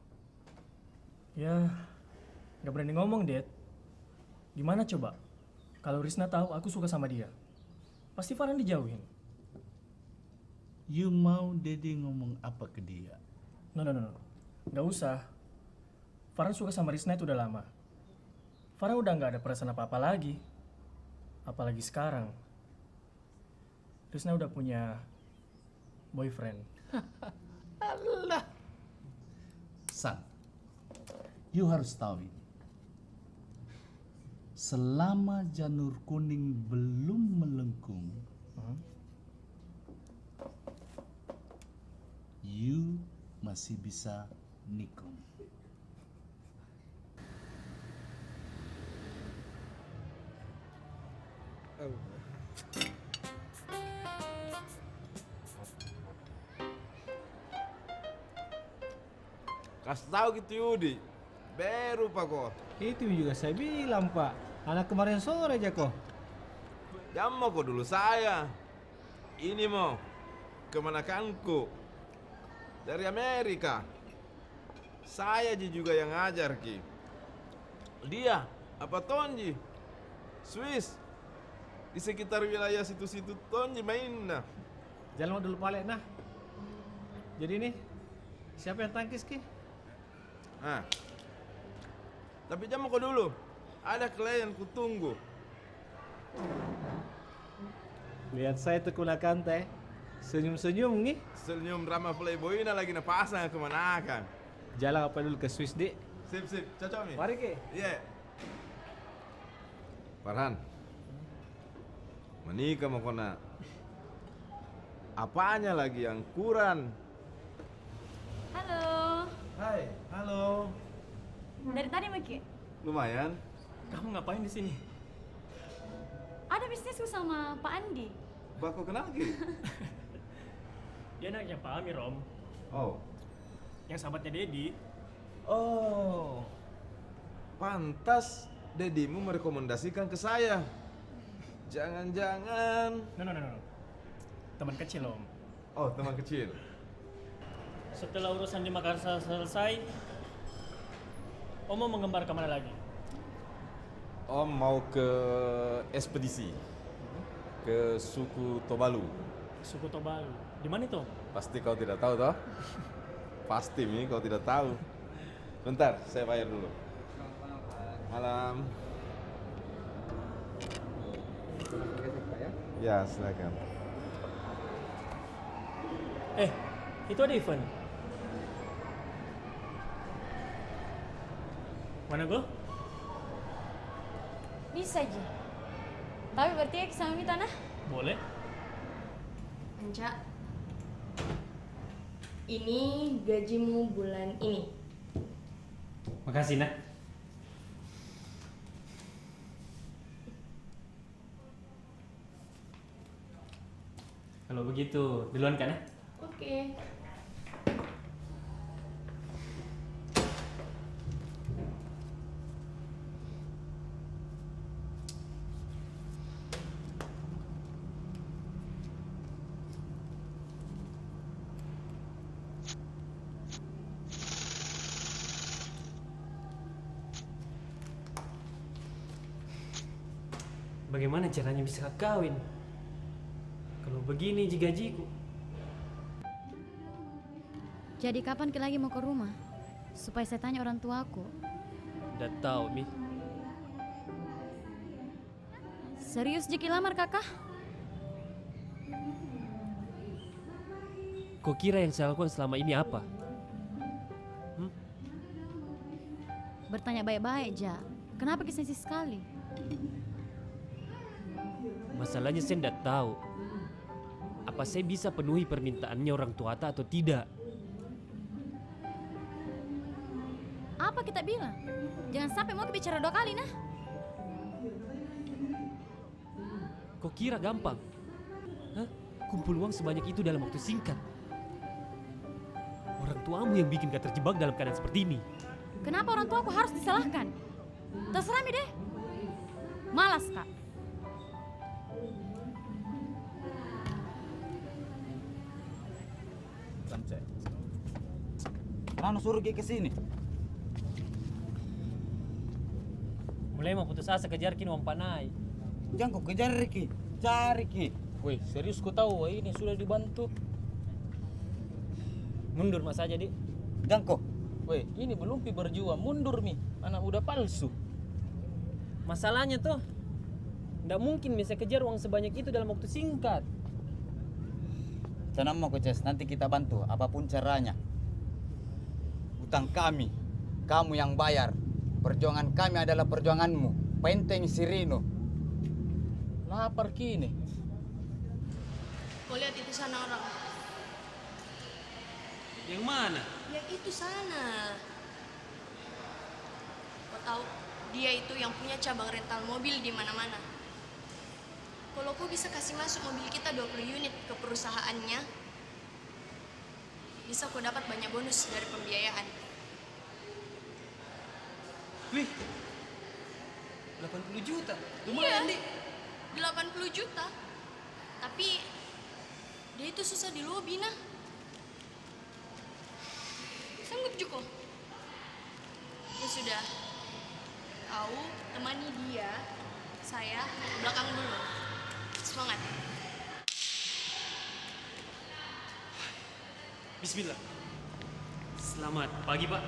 Ya, nggak berani ngomong, Dad. Gimana coba? Kalau Risna tahu aku suka sama dia, pasti Farhan dijauhin. You mau Dede ngomong apa ke dia? No. Nggak usah. Farhan suka sama Risna itu udah lama. Farhan udah nggak ada perasaan apa-apa lagi. Apalagi sekarang. Risna udah punya boyfriend. Allah. San, you harus tahu ini. Selama janur kuning belum melengkung, you masih bisa nikung. Kasih tahu gitu Yudi, baru Pak kok. Itu juga saya bilang Pak, anak kemarin sore aja kok. Jammo kok dulu saya. Ini mau kemanakanku dari Amerika. Saya juga yang ngajar Ki. Dia apa Tonji? Swiss. Di sekitar wilayah situ-situ Tonji mainnya. Jalan dulu pale nah. Jadi nih, siapa yang tangkis Ki? Nah. Tapi Jammo kok dulu. Ada klien ku tunggu. Lihat saya tuh kunakan teh. Senyum-senyum nih. Senyum drama playboy lagi napasang kemana kan? Jalan apa dulu ke Swiss Dik? Sip, cocok nih. Mari Ki. Iya. Farhan. Menikah mau kena. Apanya lagi yang kurang? Halo. Hai, halo. Dari tadi Maki? Lumayan. Kamu ngapain di sini? Ada bisnisku sama Pak Andi. Baku kenal Ki? Dia anaknya Pak Amir Om. Oh. Yang sahabatnya Dedi. Oh. Pantas Dedimu merekomendasikan ke saya. Jangan-jangan. No. Teman kecil Om. Oh, teman kecil. Setelah urusan di Makassar selesai, Om mau menggembar kemana lagi? Om mau ke ekspedisi. Ke suku Tobalu. Suku Tobalu. Di mana itu? Pasti kau tidak tahu toh? Pasti Mi, kau tidak tahu. Bentar, saya bayar dulu. Malam. Ya, silakan. Itu ada event. Mana gua? Bisa aja. Tapi berarti ya sama Mita nah? Boleh. Anca, ini gajimu bulan ini. Makasih nak. Kalau begitu, duluan kan ya? Oke. Bagaimana caranya bisa kawin? Kalau begini gajiku. Jadi kapan lagi mau ke rumah? Supaya saya tanya orang tuaku. Udah tahu, Mi. Serius Jiki lamar kakak? Kau kira yang saya lakukan selama ini apa? Bertanya baik-baik, Ja. Kenapa sensitif sekali? Masalahnya saya tidak tahu. Apa saya bisa penuhi permintaannya orang tua atau tidak? Apa kita bilang? Jangan sampai mau bicara 2 kali nah. Kau kira gampang? Hah? Kumpul uang sebanyak itu dalam waktu singkat. Orang tuamu yang bikin kau terjebak dalam keadaan seperti ini. Kenapa orang tuaku harus disalahkan? Terserah Mi deh. Malas kak. Nano suruh ke sini. Mulai mau putus asa kejar kini uang panai. Jangan kau kejar Riki, cari Ki. Wih, serius ku tahu ini sudah dibantu. Mundur mas aja, Dik. Jangan kau. Wih, ini belum berjuang, mundur Mi. Anak udah palsu. Masalahnya tuh, nggak mungkin bisa kejar uang sebanyak itu dalam waktu singkat. Tenang mau Coach, nanti kita bantu apapun caranya. Utang kami, kamu yang bayar. Perjuangan kami adalah perjuanganmu. Penteng Sirino. Lapar kini. Kau lihat itu sana orang. Yang mana? Yang itu sana. Kau tahu, dia itu yang punya cabang rental mobil di mana-mana. Kalau kau bisa kasih masuk mobil kita 20 unit ke perusahaannya, bisa kau dapat banyak bonus dari pembiayaan. Wih, 80 juta. Lumayan, Dik. 80 juta. Tapi dia itu susah di lobi, nah. Sanggup Juko? Ya sudah. Kau temani dia, saya ke belakang dulu. Semangat. Bismillah. Selamat pagi, Pak.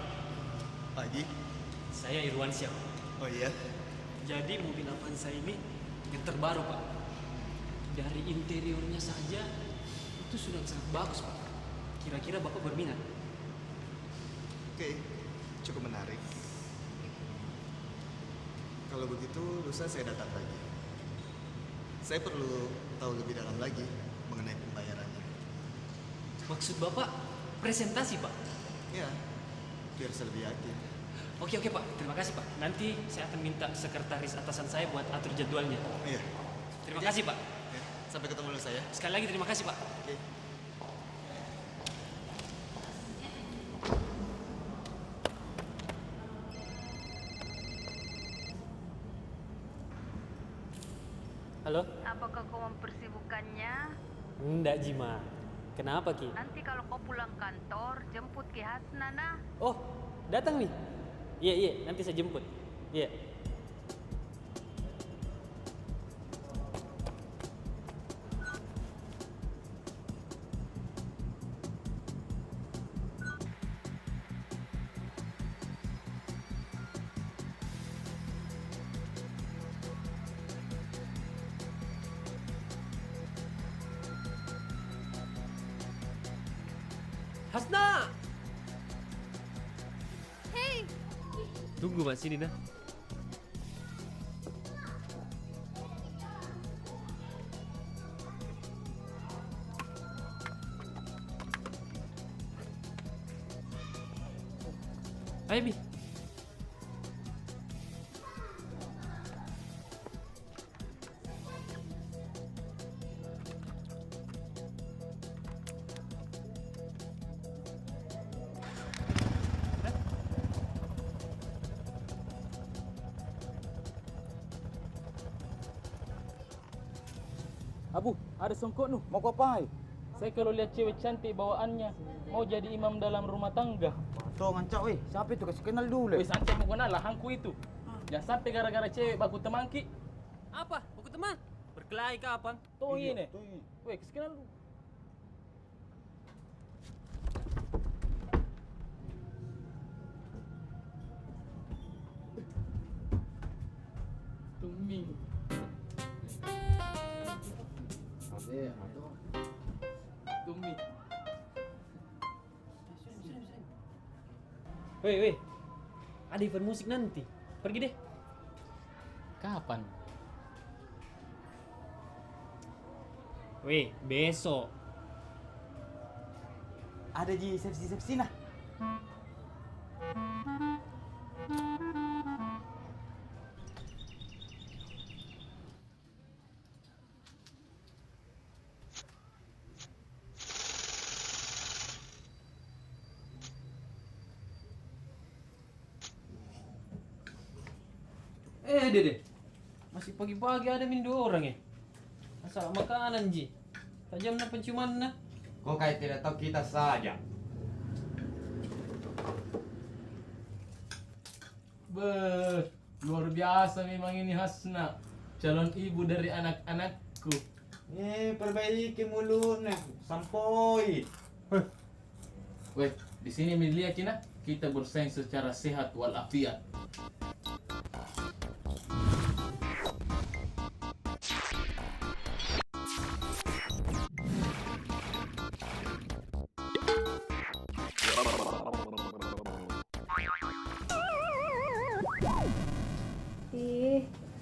Pagi. Saya Irwansyah. Oh iya? Jadi mobil Avanza ini yang terbaru, Pak. Dari interiornya saja itu sudah sangat bagus, Pak. Kira-kira Bapak berminat? Oke, cukup menarik. Kalau begitu, lusa saya datang lagi. Saya perlu tahu lebih dalam lagi mengenai pembayarannya. Maksud Bapak presentasi, Pak? Ya, biar saya lebih yakin. Oke, Pak. Terima kasih, Pak. Nanti saya akan minta sekretaris atasan saya buat atur jadwalnya. Iya. Terima kasih, Pak. Ya, sampai ketemu dulu saya. Sekali lagi terima kasih, Pak. Oke. Halo? Apakah kau mempersibukkannya? Enggak, Jima. Kenapa, Ki? Nanti kalau kau pulang kantor, jemput Ki Hasnana. Oh, datang nih. Iya, nanti saya jemput. Iya. Hasna! Hei, Tunggu, Mas, sini nah. Ayo, Bi. Abu, ada songkok nu. Mau kau apa? Saya kalau lihat cewek cantik bawaannya, mau jadi imam dalam rumah tangga. Tuh ngancak weh, siapa itu? Kasih kenal dulu. Wih, santai mau kenal lah hangku itu. Jangan sampai gara-gara cewek baku temangki. Apa? Buku teman? Berkelahi kapan? Tuh ini. Wih, kasih kenal dulu. Tuming. Tuming. Weh. Ada event musik nanti. Pergi deh. Kapan? Weh, besok. Ada Ji, sepsi nah. Dede. Masih pagi-pagi ada min 2 orang ya? Asal makanan, Ji. Tajam na penciuman na. Kau kayak tidak tahu kita saja. Luar biasa memang ini Hasna. Calon ibu dari anak-anakku. Perbaiki mulutnya, sampoi. Weh, di sini Milia Kina, kita bersaing secara sehat walafiat.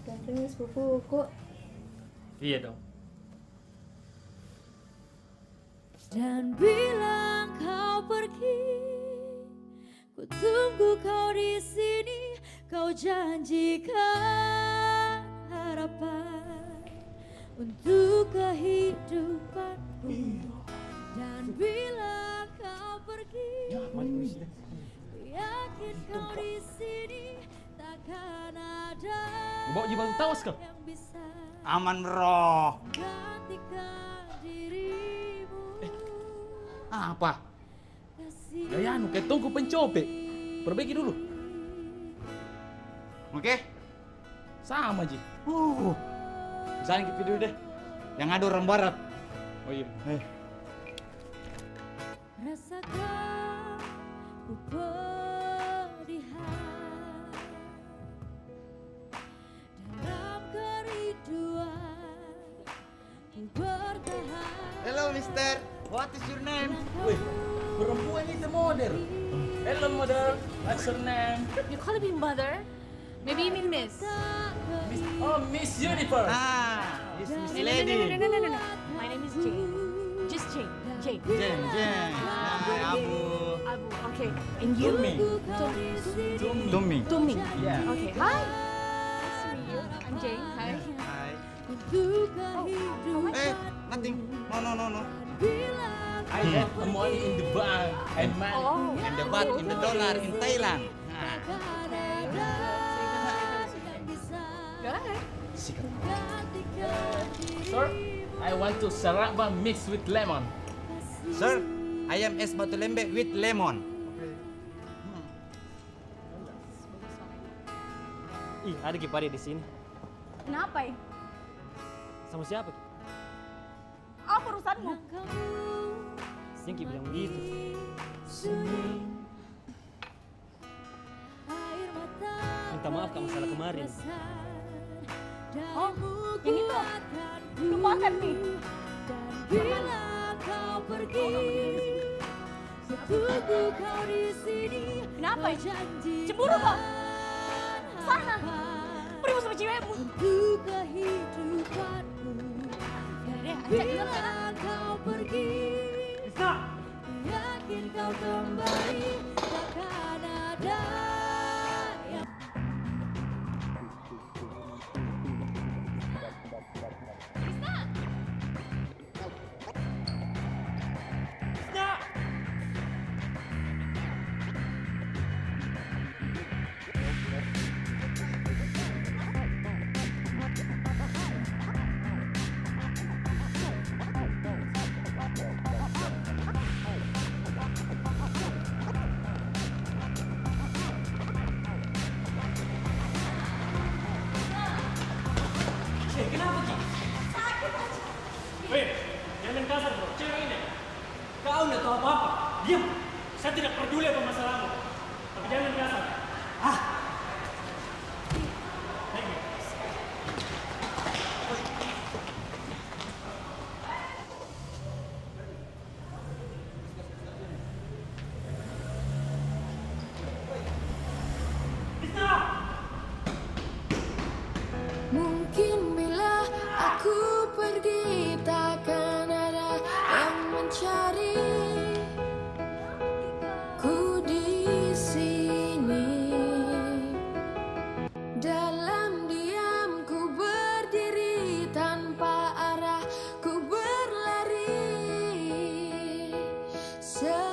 Ganteng sepupuku. Iya dong. Dan bilang kau pergi, ku tunggu kau di sini. Kau janjikan harapan untuk kehidupanku. Dan bila kau pergi, yakin kau di sini takkan ada Bawa jibat tawas kau. yang bisa Aman bro. Apa? Gaya anu kayak tunggu pencopet. Perbaiki dulu. Oke? Sama Ji. Misalnya ke video deh. Yang ada orang barat. Oh iya. Rasakan ku berlihat dalam kerinduan ku bertahan. Hello mister, what is your name? Wih, perempuan itu model. Hello model, what's your name? You call me mother? Maybe you mean miss. Oh, Miss Universe. Miss No. My name is Jane. Just Jane. Jane. Jane. Abu. Abu. Okay. And you? Tumi. Tumi. Yeah. Okay. Hi. Nice to meet you. I'm Jane. Hi. Hi. Oh, Nothing. No. I have the money in the bank. And money. Oh. And the baht in the dollar in Thailand. Go ahead. Sir, I want to saraba mixed with lemon. Sir, I am es batu lembe with lemon. Ih, ada Kipari di sini. Kenapa ya? Sama siapa? Apa urusanmu? Singki bilang begitu. Minta maaf kalau masalah kemarin. Oh, yang itu? Lupakan nih. Bila kau pergi, tunggu kau di sini. Kenapa ya? Cemburu kau? Sana, pergi sama cewekmu. Untuk kehidupanku. Bila kau pergi, yakin kau kembali, takkan ada yang Kenapa Ki? Weh, jangan main kasar bro, cewek ini. Kau nggak tahu apa-apa, diam. Saya tidak peduli apa masalahmu, tapi jangan main kasar. mungkin bila aku pergi takkan ada yang mencari ku di sini. Dalam diam ku berdiri tanpa arah ku berlari sendiri.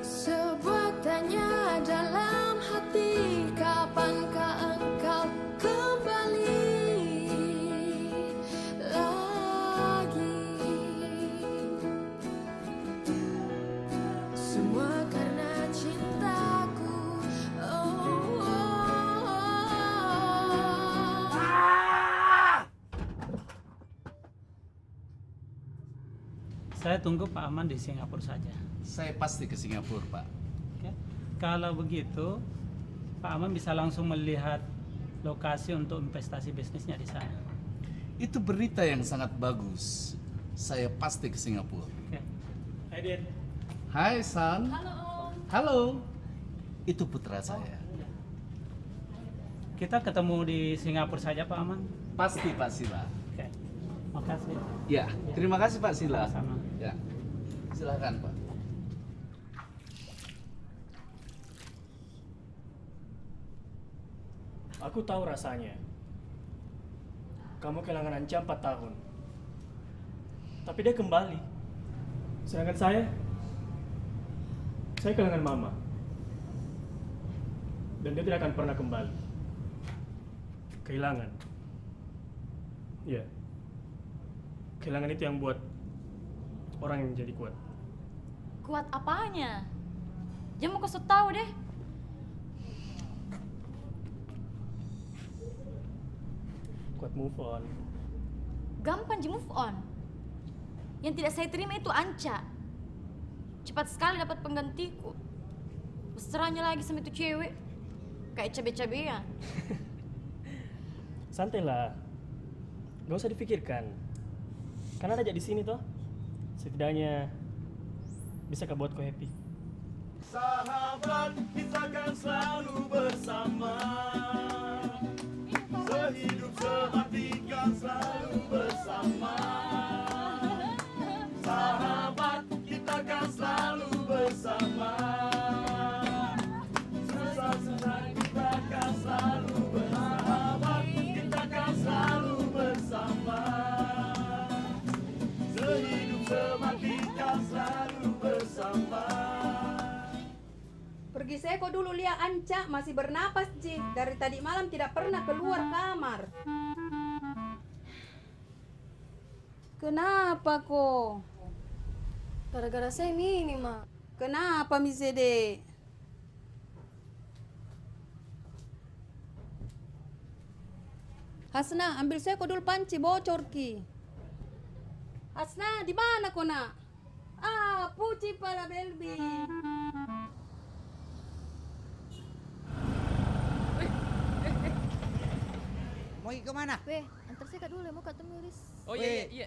Sebuah tanya dalam hati, kapankah engkau kembali lagi? Semua karena cintaku. Saya tunggu Pak Aman di Singapura saja. Saya pasti ke Singapura, Pak. Oke. Kalau begitu, Pak Aman bisa langsung melihat lokasi untuk investasi bisnisnya di sana. Itu berita yang sangat bagus. Saya pasti ke Singapura. Oke. Hai, Din. Hai, San. Halo Om. Halo. Itu putra saya. Kita ketemu di Singapura saja, Pak Aman. Pasti, Pak Sila. Oke. Makasih. Ya, terima kasih Pak Sila. Sama-sama. Ya. Silakan, Pak. Aku tahu rasanya. kamu kehilangan Anca 4 tahun. Tapi dia kembali. Sedangkan saya kehilangan Mama. Dan dia tidak akan pernah kembali. Kehilangan. Ya. Kehilangan itu yang buat orang yang menjadi kuat. Kuat apanya? Jangan mau kasih tahu deh. Kuat move on. Gampang aja move on. Yang tidak saya terima itu Anca. Cepat sekali dapat penggantiku. Mesranya lagi sama itu cewek. Kayak cabe-cabean. Santai lah. Gak usah dipikirkan. Karena ada di sini toh. Setidaknya bisa buat kau happy. Sahabat, kita akan selalu bersama. Sehidup semati kan selalu bersama. Sahabat, kita akan selalu bersama. Susah senang kita akan selalu bersama. Kita akan selalu bersama. Sehidup semati kan selalu bersama. Pergi seko dulu lihat Anca masih bernapas, Ji. Dari tadi malam tidak pernah keluar kamar. Kenapa kok? Gara-gara saya ini, Mak. Kenapa Misede? Hasna, ambil seko dulu panci bocor ki. Hasna, di mana kau nak? Ah, puji pala Belbi. Mau kemana? Weh, antar saya dulu, mau ketemu Riz. Oh iya.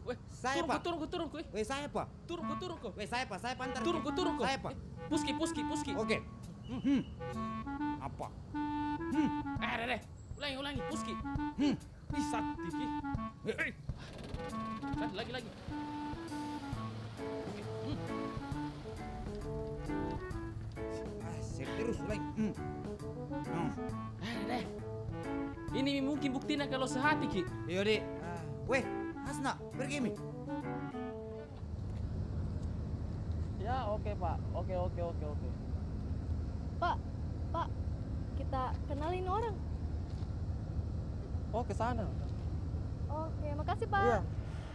Weh, saya Pak. Turun kok. Weh, saya Pak. Turun kok. Weh, saya Pak, saya pantar. Turun kok. Saya Pak. Puski. Oke. Apa? Deh. Ulangi, puski. Bisa Tiki. Lagi. Asik terus ulangi. Deh. Ini mungkin buktinya kalau sehati, Ki. Iya, Dik. Weh, Hasna, pergi mi. Ya, oke, Pak. Oke. Pak, kita kenalin orang. Oh, ke sana. Oke, makasih Pak. Iya.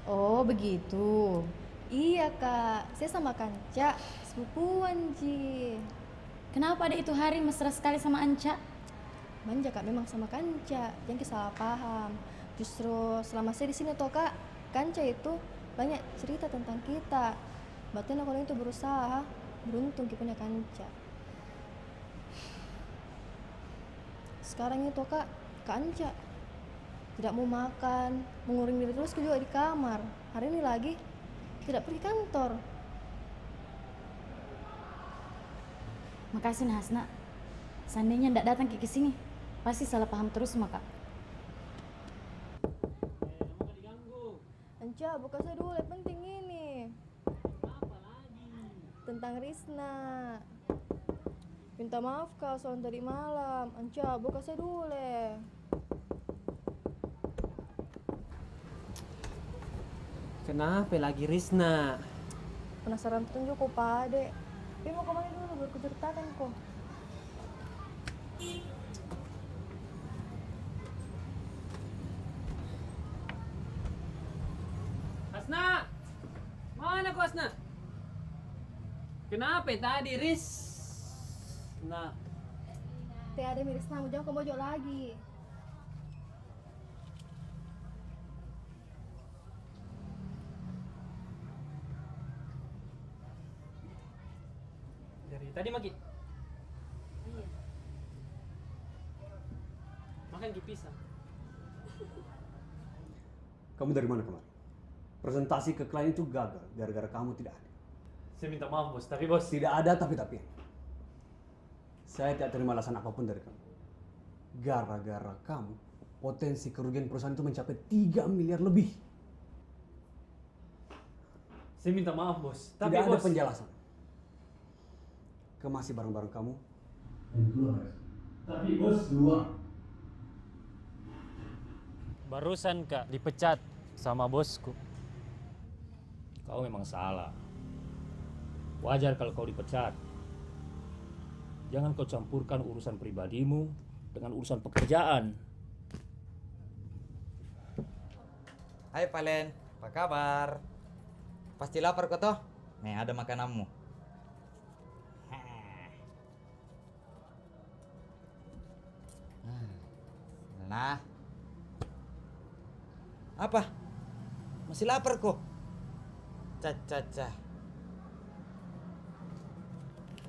Oh, begitu. Iya Kak, saya sama Kanca, sepupuan Ji. Kenapa ada itu hari mesra sekali sama Anca? Manja Kak memang sama Kanca, jangan salah paham. Justru selama saya di sini toh Kak, Kanca itu banyak cerita tentang kita. Batin kalau itu berusaha, beruntung kita punya Kanca. Sekarang itu Kak, Kanca tidak mau makan, menguring diri terus juga di kamar. Hari ini lagi tidak pergi kantor. Makasih Hasna. Seandainya ndak datang ke sini, pasti salah paham terus sama Kak. Anca, buka saya dulu, yang penting ini. Tentang Risna. Minta maaf Kak soal tadi malam. Anca, buka saya dulu. Kenapa lagi Risna? Penasaran tunjuk kok Pak Ade. Tapi mau kemana dulu baru kuceritakan kok. Hasna! Mana kau Hasna? Kenapa tadi Riz? Nah, Teh Ade miris namu jangan ke mojok lagi. dari tadi Maki. Iya. Makan dipisah. Kamu dari mana kemarin? Presentasi ke klien itu gagal gara-gara kamu tidak ada. Saya minta maaf bos, tapi bos Tidak ada tapi. Saya tidak terima alasan apapun dari kamu. Gara-gara kamu, potensi kerugian perusahaan itu mencapai 3 miliar lebih. Saya minta maaf bos, tapi tidak ada bos penjelasan. Kemasi barang-barang kamu. Tapi bos, Keluar. Barusan Kak dipecat sama bosku. Kau memang salah. Wajar kalau kau dipecat. Jangan kau campurkan urusan pribadimu dengan urusan pekerjaan. Hai Valen, apa kabar? Pasti lapar kau toh? Nih ada makananmu. Nah. Apa? Masih lapar kok? Cah.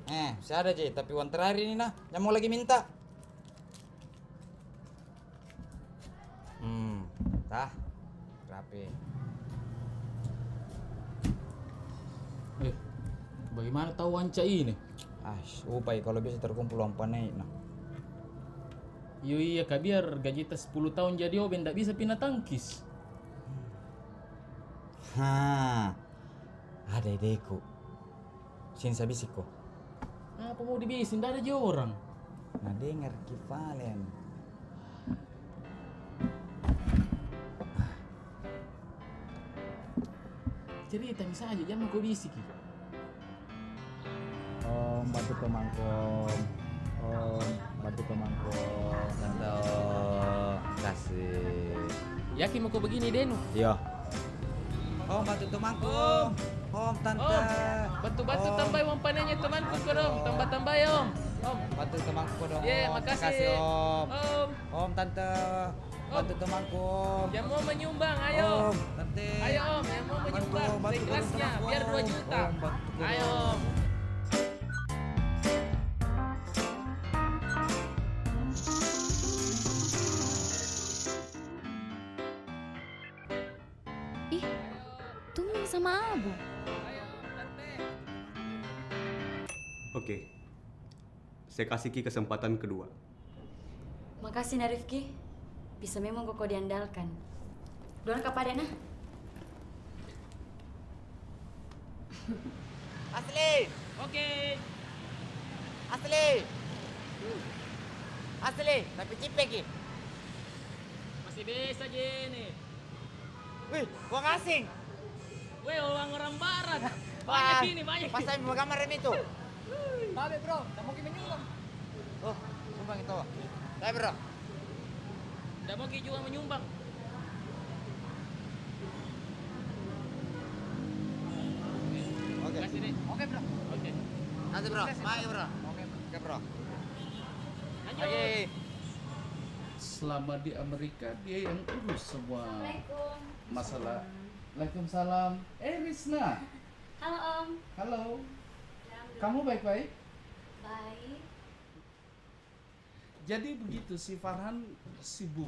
Masih ada Ji, tapi uang terakhir ini nah, yang mau lagi minta. Tah. Rapi. Bagaimana tahu Anca ini? Supaya kalau bisa terkumpul uang panai nah. Iya Kak, biar gaji tas 10 tahun jadi oben ndak bisa pindah tangkis. Ada ideku. Sini saya bisik kok. Apa mau dibisin? Ndak ada aja orang. Nah dengar Ki Valen. Cerita saja, jangan kau bisik. Om, bantu pemangkom. Om, bantu pemangkom. Tante, kasih. Yakin mau kau begini Denu? Iya. Om, bantu temanku. Om, tante. Bantu tambah uang panennya temanku kau dong. Tambah ya Om. Bantu temanku dong. Iya, Om. makasih. Om. Om. Om, tante. Bantu temanku. Yang mau menyumbang, ayo. Om, tante. Ayo Om, yang mau menyumbang seikhlasnya biar 2 juta. Ayo Om. Tunggu sama Abu. Oke, saya kasih Ki kesempatan kedua. Makasih Narifki. Bisa memang kok diandalkan. Doang kepada nah. Asli. Oke. Asli, tapi cipek Ki. Masih bisa aja nih. Wih, uang asing. Weh, orang barat. Wah, Banyak ini, banyak. Pasain dua gambar itu. Babe bro, tak mau menyumbang. Oh, sumbang itu. Baik bro. Tak mau juga menyumbang. Oke. Kasih deh. Oke bro. Oke. Nanti bro, bye bro. Oke bro. Lanjut. Oke. Selama di Amerika dia yang urus semua masalah. Waalaikumsalam. Risna. Halo Om. Halo. Kamu baik-baik? Baik. Jadi begitu si Farhan sibuk.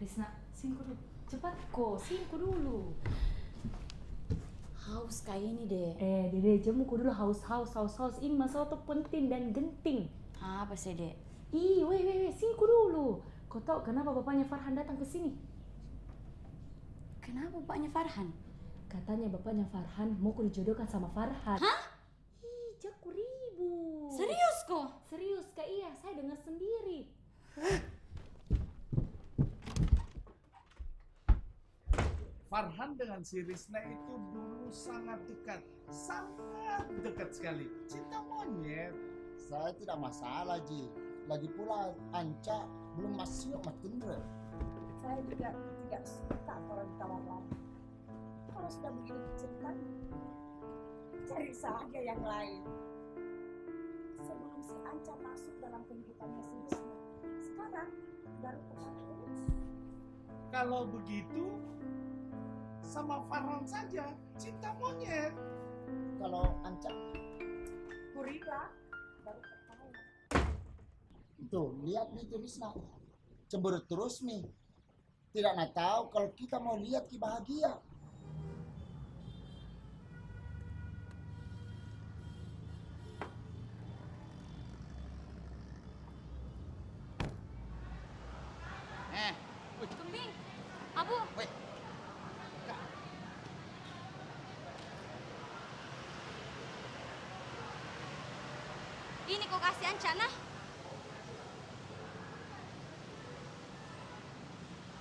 Risna, singku dulu. Cepat kok, singku dulu. Haus kayak ini deh. Dede, jamu ku dulu haus. Ini masalah tuh penting dan genting. Apa sih, Dek? Weh, singku dulu. Kau tahu kenapa bapaknya Farhan datang ke sini? Kenapa bapaknya Farhan? Katanya bapaknya Farhan mau ku dijodohkan sama Farhan. Hah? Jaku ribut. Serius kok? Serius Kak, iya, saya dengar sendiri. Farhan dengan si Risna itu dulu sangat dekat sekali. Cinta monyet. Saya tidak masalah, Ji. Lagi pula Anca belum masuk matindra. Saya juga tidak suka kalau ditawar lagi. Kalau sudah begini ceritanya, cari saja yang lain. Sebelum si Anca masuk dalam kehidupannya si Risna, sekarang baru kemarin. Kalau begitu, sama Farhan saja, cinta monyet. Kalau Anca, Kurila baru ketahuan. tuh lihat nih tuh Risna, cemburu terus nih. Tidak nak tahu kalau kita mau lihat Ki bahagia. Kembing. Abu. Ini kok kasih Anca nah.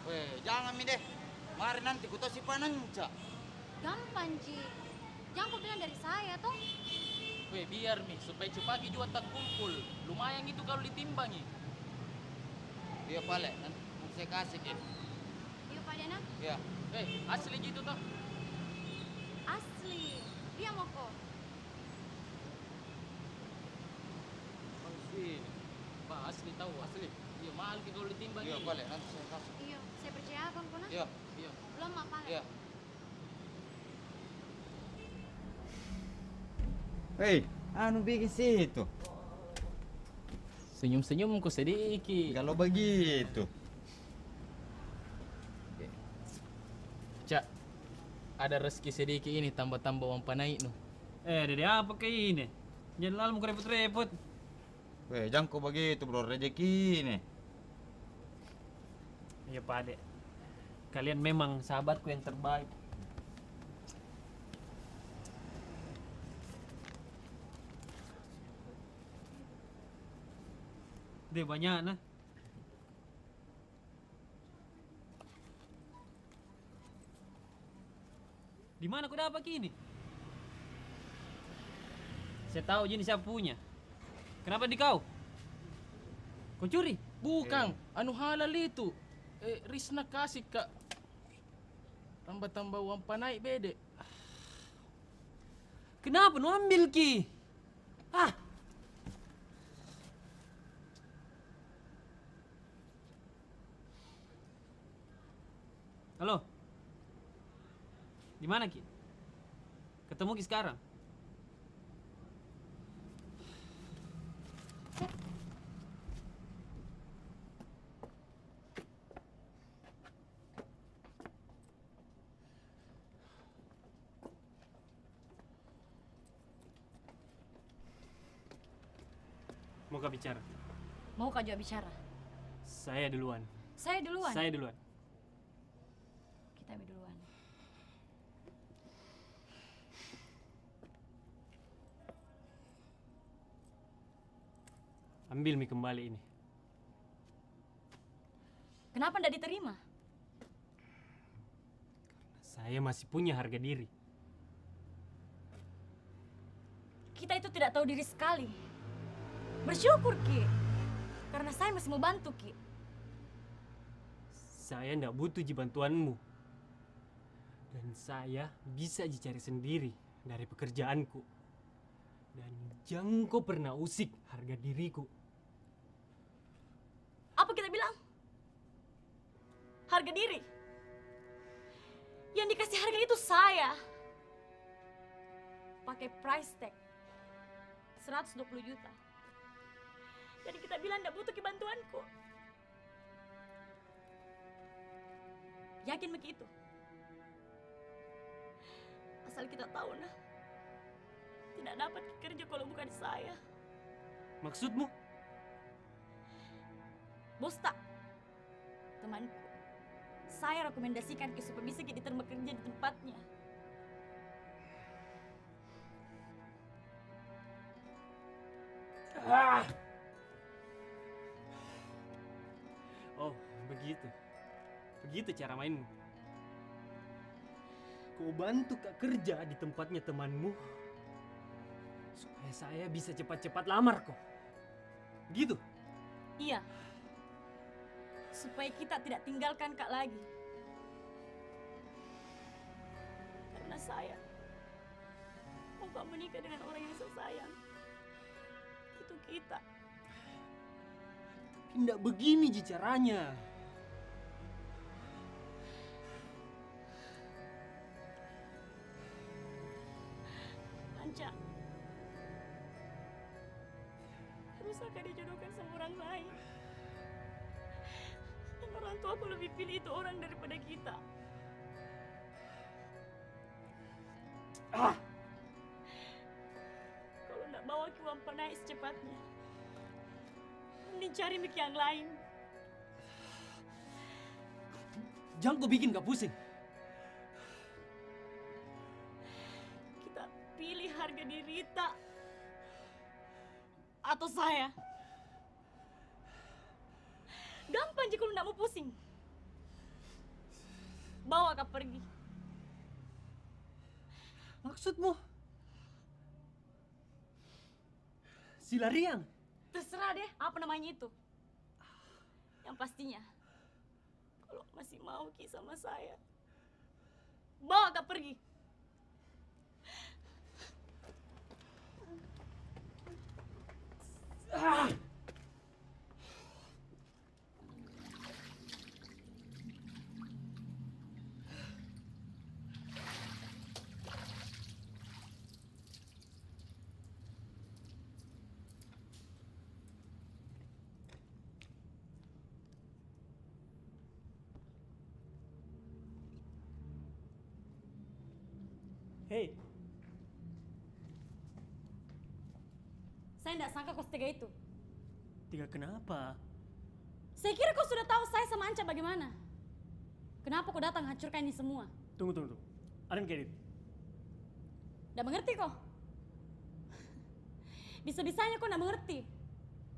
Weh, jangan mi deh. Mari nanti ku si pananca. Gampang, Ji. Jangan kau bilang dari saya, toh. Weh, biar mi, supaya Cepaki juga tak kumpul. Lumayan itu kalau ditimbangi. Iya, Pale. Nanti saya kasih, Ki. Iya, Pak Dena. Iya. Asli gitu toh. Asli. Dia mau kok. Asli. Pak, asli tahu, asli. Iya, mahal Ki kalau ditimbangi. Iya, Pale. Nanti saya kasih. Iya, saya percayakan kok, nah. Iya. Iya. Belum, Pak. Iya. Hei, anu bikin situ. Senyum-senyum kok sedikit. Kalau begitu. Cak, ada rezeki sedikit ini tambah-tambah uang panai nu. Dede apa kayak ini? Jangan lalu mau repot-repot. Weh, jangan kau begitu bro, rezeki ini. Iya Pak Ade. Kalian memang sahabatku yang terbaik. Deh banyak nah. Di mana kau dapat ini? Saya tahu jenis siapa punya. Kenapa di kau? Kau curi? Bukan, anu halal itu. Risna kasih kak. Tambah-tambah uang panai bede. Kenapa nu ambil Ki? Halo? Di mana Ki? Ketemu Ki sekarang? Mau kau bicara? Mau kau juga bicara? Saya duluan. Saya duluan? Saya duluan. Kita duluan. Ambil mie kembali ini. Kenapa tidak diterima? Saya masih punya harga diri. Kita itu tidak tahu diri sekali. Bersyukur, Ki. Karena saya masih mau bantu, Ki. Saya tidak butuh bantuanmu. Dan saya bisa cari sendiri dari pekerjaanku. Dan jangan kau pernah usik harga diriku. Apa kita bilang? Harga diri. Yang dikasih harga itu saya. Pakai price tag 120 juta. Jadi kita bilang tidak butuh bantuanku. Yakin begitu? Asal kita tahu nah, tidak dapat kerja kalau bukan saya. Maksudmu? Bosta, temanku, saya rekomendasikan ke supaya bisa diterima kerja di tempatnya. Oh, begitu. Begitu cara mainmu. Kau bantu Kak kerja di tempatnya temanmu supaya saya bisa cepat-cepat lamar kok. Begitu? Iya. Supaya kita tidak tinggalkan Kak lagi. Karena saya mau Kak menikah dengan orang yang saya sayang. Itu kita. Tidak begini caranya. Anca, harusnya dijodohkan sama orang lain. Dan orang tua aku lebih pilih itu orang daripada kita. Kalau tidak bawa ke uang panai secepatnya, mending cari mik yang lain. Jangan kau bikin Kak pusing. Kita pilih harga diri Rita atau saya. Gampang jika lu tidak mau pusing. Bawa Kak pergi. Maksudmu? Si Lariang? Terserah deh, apa namanya itu. Yang pastinya, kalau masih mau Ki sama saya, bawa Kak pergi. Hei, Saya tidak sangka kau setega itu. Tiga kenapa? Saya kira kau sudah tahu saya sama Anca bagaimana. Kenapa kau datang hancurkan ini semua? Tunggu. Aren Kerit. Tidak mengerti kau? Bisa-bisanya kau tidak mengerti.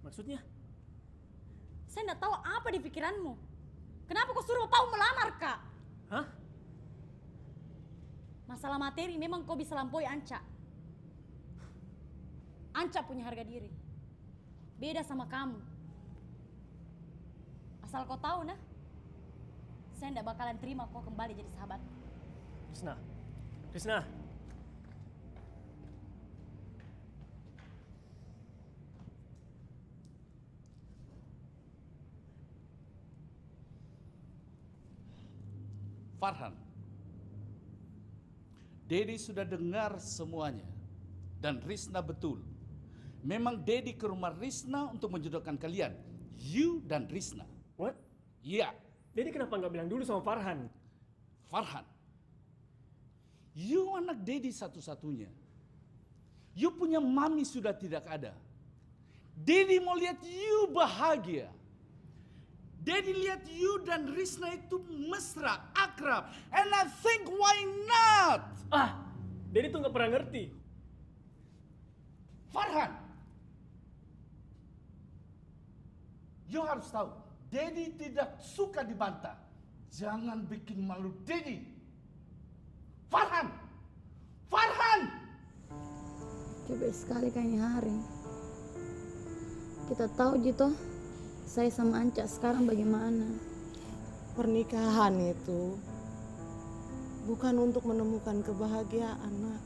Maksudnya? Saya tidak tahu apa di pikiranmu. Kenapa kau suruh Pau melamar, Kak? Hah? Masalah materi memang kau bisa lampaui Anca. Anca punya harga diri. Beda sama kamu. Asal kau tahu nah, saya tidak bakalan terima kau kembali jadi sahabat. Krisna. Farhan, Dedi sudah dengar semuanya. Dan Risna betul. Memang Dedi ke rumah Risna untuk menjodohkan kalian. You dan Risna. What? Iya. Dedi kenapa nggak bilang dulu sama Farhan? Farhan, you anak Dedi satu-satunya. You punya mami sudah tidak ada. Dedi mau lihat you bahagia. Dedi lihat you dan Risna itu mesra, akrab. And I think why not? Dedi tuh nggak pernah ngerti. Farhan, you harus tahu, Dedi tidak suka dibantah. Jangan bikin malu Dedi. Farhan! Coba sekali kayaknya hari. Kita tahu Jito, saya sama Anca sekarang bagaimana. Pernikahan itu bukan untuk menemukan kebahagiaan, Nak.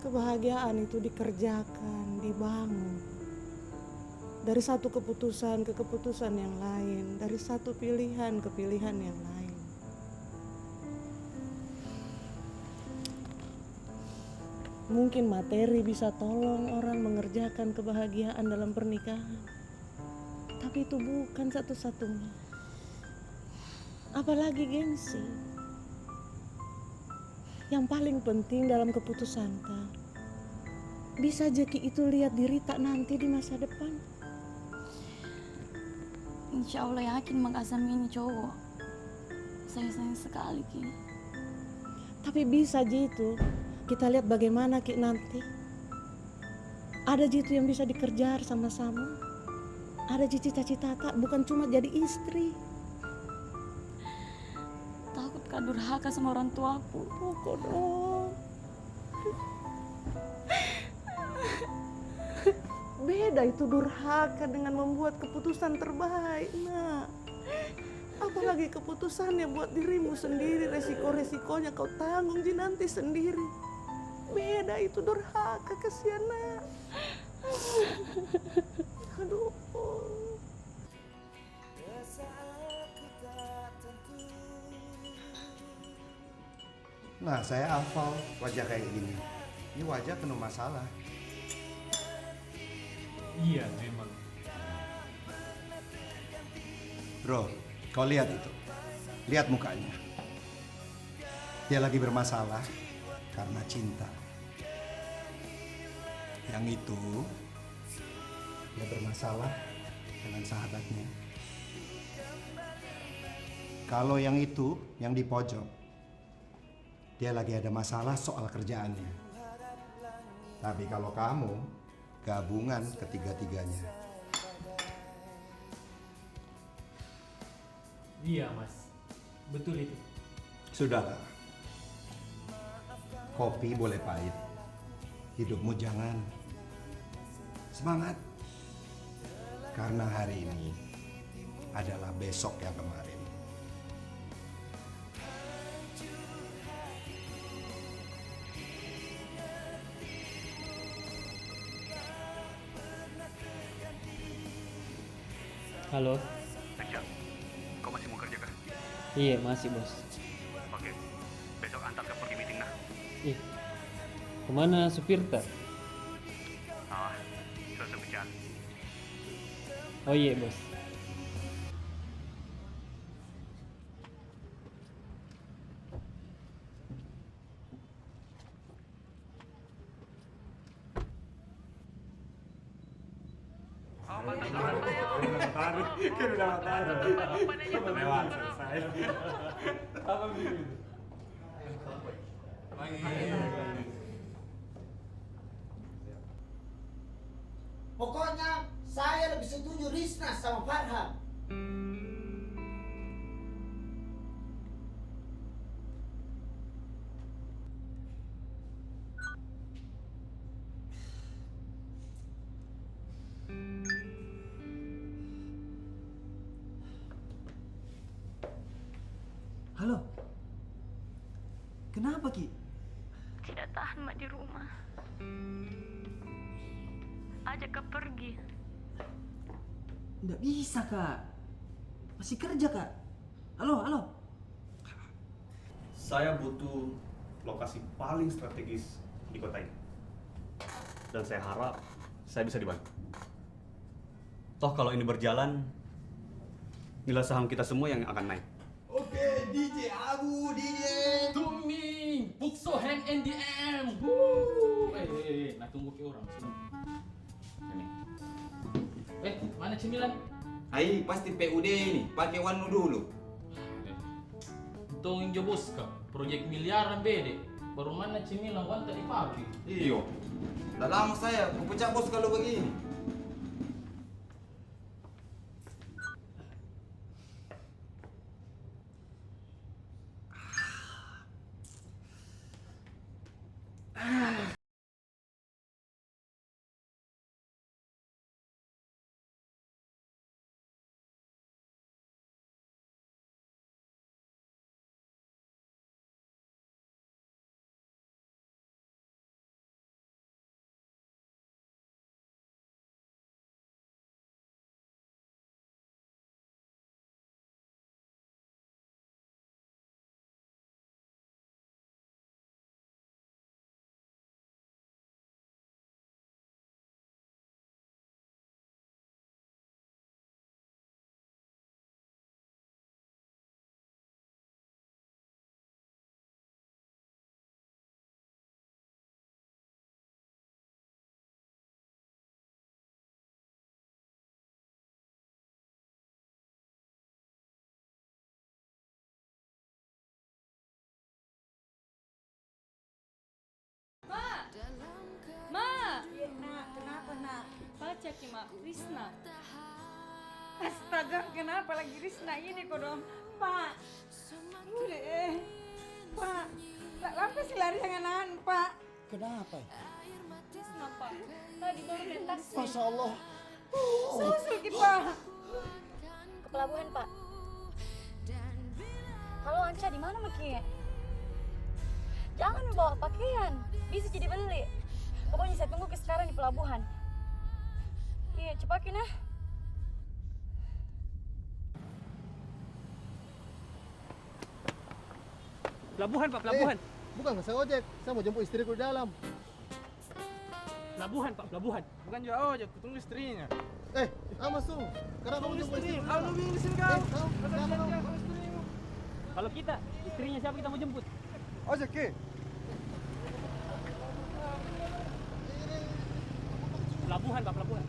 Kebahagiaan itu dikerjakan, dibangun. Dari satu keputusan ke keputusan yang lain, dari satu pilihan ke pilihan yang lain. Mungkin materi bisa tolong orang mengerjakan kebahagiaan dalam pernikahan. Tapi itu bukan satu-satunya. Apalagi gengsi. Yang paling penting dalam keputusan Kak, bisa Jeki itu lihat diri tak nanti di masa depan. Insya Allah yakin Mak Asam ini cowok. Saya sayang sekali Ki. Tapi bisa Jitu, kita lihat bagaimana Ki nanti. Ada Jitu yang bisa dikerjar sama-sama. Ada cita-cita tak, bukan cuma jadi istri. Takut Kak durhaka sama orang tuaku. Pokok dong. Beda itu durhaka dengan membuat keputusan terbaik, Nak. Apalagi keputusannya buat dirimu sendiri, resiko-resikonya kau tanggung nanti sendiri. Beda itu durhaka, kasihan, Nak. Aduh. Nah, saya hafal wajah kayak gini. Ini wajah penuh masalah. Iya, memang. Bro, kau lihat itu. Lihat mukanya. Dia lagi bermasalah karena cinta. Yang itu, dia bermasalah dengan sahabatnya. Kalau yang itu, yang di pojok, dia lagi ada masalah soal kerjaannya. Tapi kalau kamu, gabungan ketiga-tiganya. Iya, Mas. Betul itu. Sudahlah. Kopi boleh pahit. Hidupmu jangan. Semangat. Karena hari ini adalah besok yang kemarin. Halo. Anca, kau masih mau kerja kah? Iya, masih bos. Oke, besok antar ke pergi meeting nah. Ih, kemana supir tak? Selesai bicara. Oh iya bos. Lewat, selesai. Apa begitu? Pokoknya saya lebih setuju Risna sama Farhan. Halo. Kenapa, Ki? Tidak tahan mak di rumah. Ajak Kak pergi. Nggak bisa, Kak. Masih kerja, Kak. Halo, halo. Saya butuh lokasi paling strategis di kota ini. Dan saya harap saya bisa dibantu. Toh kalau ini berjalan, nilai saham kita semua yang akan naik. Oke, DJ Abu, DJ. Tuming, put so hand in the air. Nah tunggu ke orang sini. Mana cemilan? Hai, pasti PUD ini, pakai wanu dulu. Tunggu bos kak, proyek miliaran bede. Baru mana cemilan wan tadi pagi. Iyo, udah lama saya, aku pecah bos kalau begini. Ma! Iya, nak. Kenapa, nak? Baca ki mak, Risna. Astaga, kenapa lagi Risna ini kok dong? Pak. Udah, Pak. Kenapa sih lari jangan Pak? Kenapa? Risna, Pak. Tadi baru naik taksi. Masya Allah. Susul ki, Pak. Ke pelabuhan, Pak. Halo Anca, di mana Maki? Jangan bawa pakaian, bisa jadi beli. Pokoknya saya tunggu ke sekarang di pelabuhan. Iya, cepakin ah. Pelabuhan, Pak, pelabuhan. Bukan, saya ojek. Saya mau jemput istriku di dalam. Pelabuhan, Pak, pelabuhan. Bukan juga ojek, tunggu istrinya. Masuk. Karena kamu jemput istriku. Kalau bingung di sini kau. Kalau kita, istrinya siapa kita mau jemput? Ojek, Ki. Pelabuhan, Pak, pelabuhan.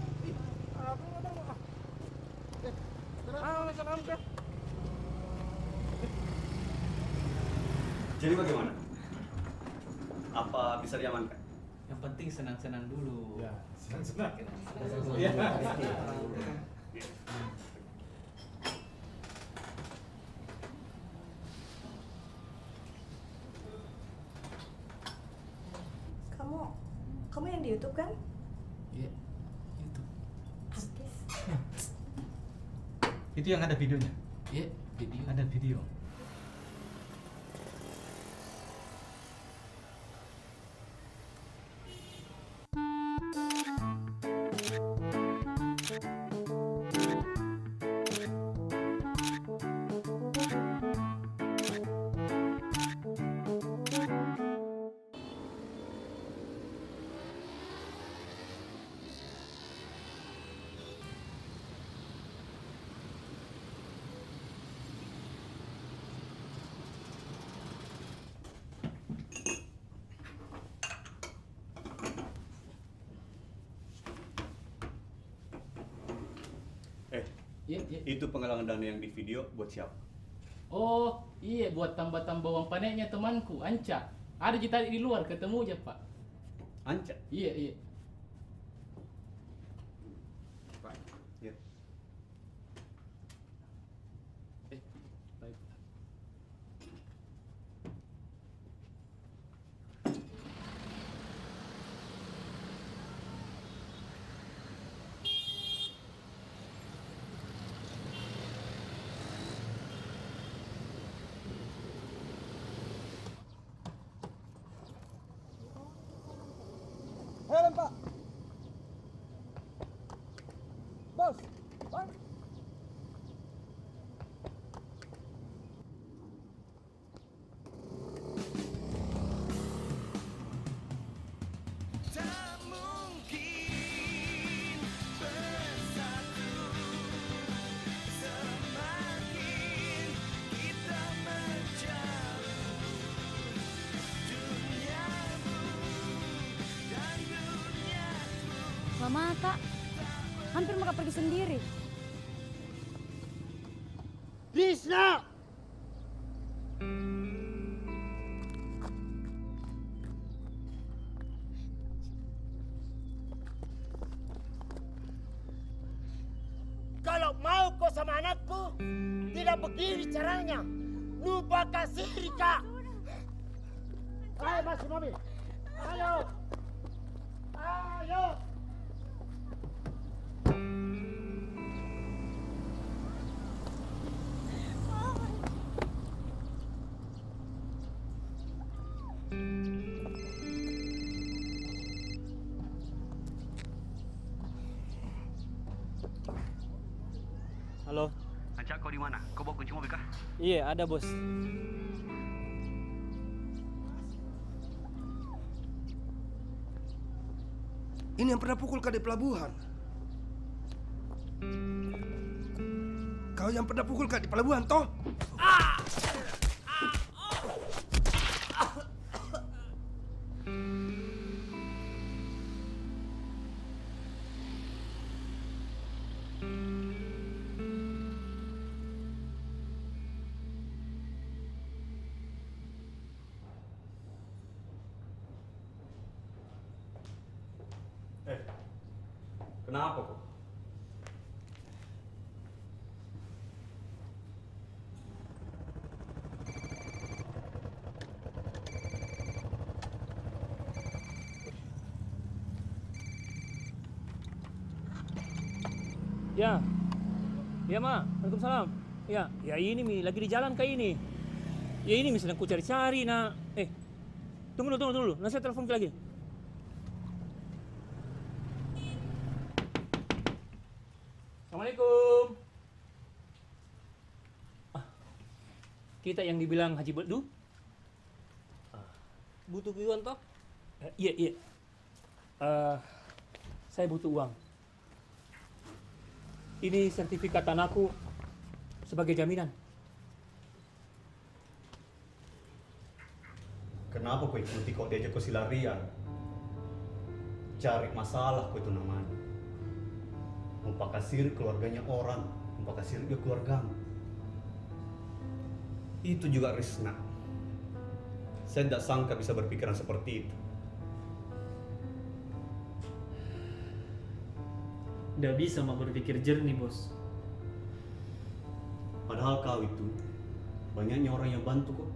Jadi bagaimana? Apa bisa diamankan? Yang penting senang-senang dulu. Ya, senang-senang. Iya. Kamu yang di YouTube kan? Iya, itu. Artis. Itu yang ada videonya? Iya, video. Ada video. Itu penggalangan dana yang di video buat siapa? Oh, iya buat tambah-tambah uang panennya temanku, Anca. Ada di tadi di luar, ketemu aja, Pak. Anca? Iya, iya. Pak. Iya. Baik. Helm Pak. Bos, Bang. Mata, hampir mereka pergi sendiri. Risna! Kalau mau kau sama anakku, tidak begini caranya. Lupa kasih Rika. Ayo masuk mobil. Ayo. Ayo. Halo. Anca, kau di mana? Kau bawa kunci mobil kah? Iya, ada bos. Ini yang pernah pukul kau di pelabuhan. Kau yang pernah pukul kau di pelabuhan, toh? Kenapa kok? Ya. Ya, Ma. Waalaikumsalam. Ya, ya ini Mi, lagi di jalan kayak ini. Ya ini Mi sedang ku cari-cari, nak. Tunggu dulu. Nanti saya telepon lagi. Assalamualaikum. Kita yang dibilang Haji Bedu? Butuh uang toh? Iya. Saya butuh uang. Ini sertifikat tanahku sebagai jaminan. Kenapa kau ikuti kok diajak kau silarian? Cari masalah kau itu namanya. Mempakasir keluarganya orang, mempakasir juga keluargamu. Itu juga Risna. Saya tidak sangka bisa berpikiran seperti itu. Tidak bisa mau berpikir jernih, bos. Padahal kau itu banyaknya orang yang bantu kok.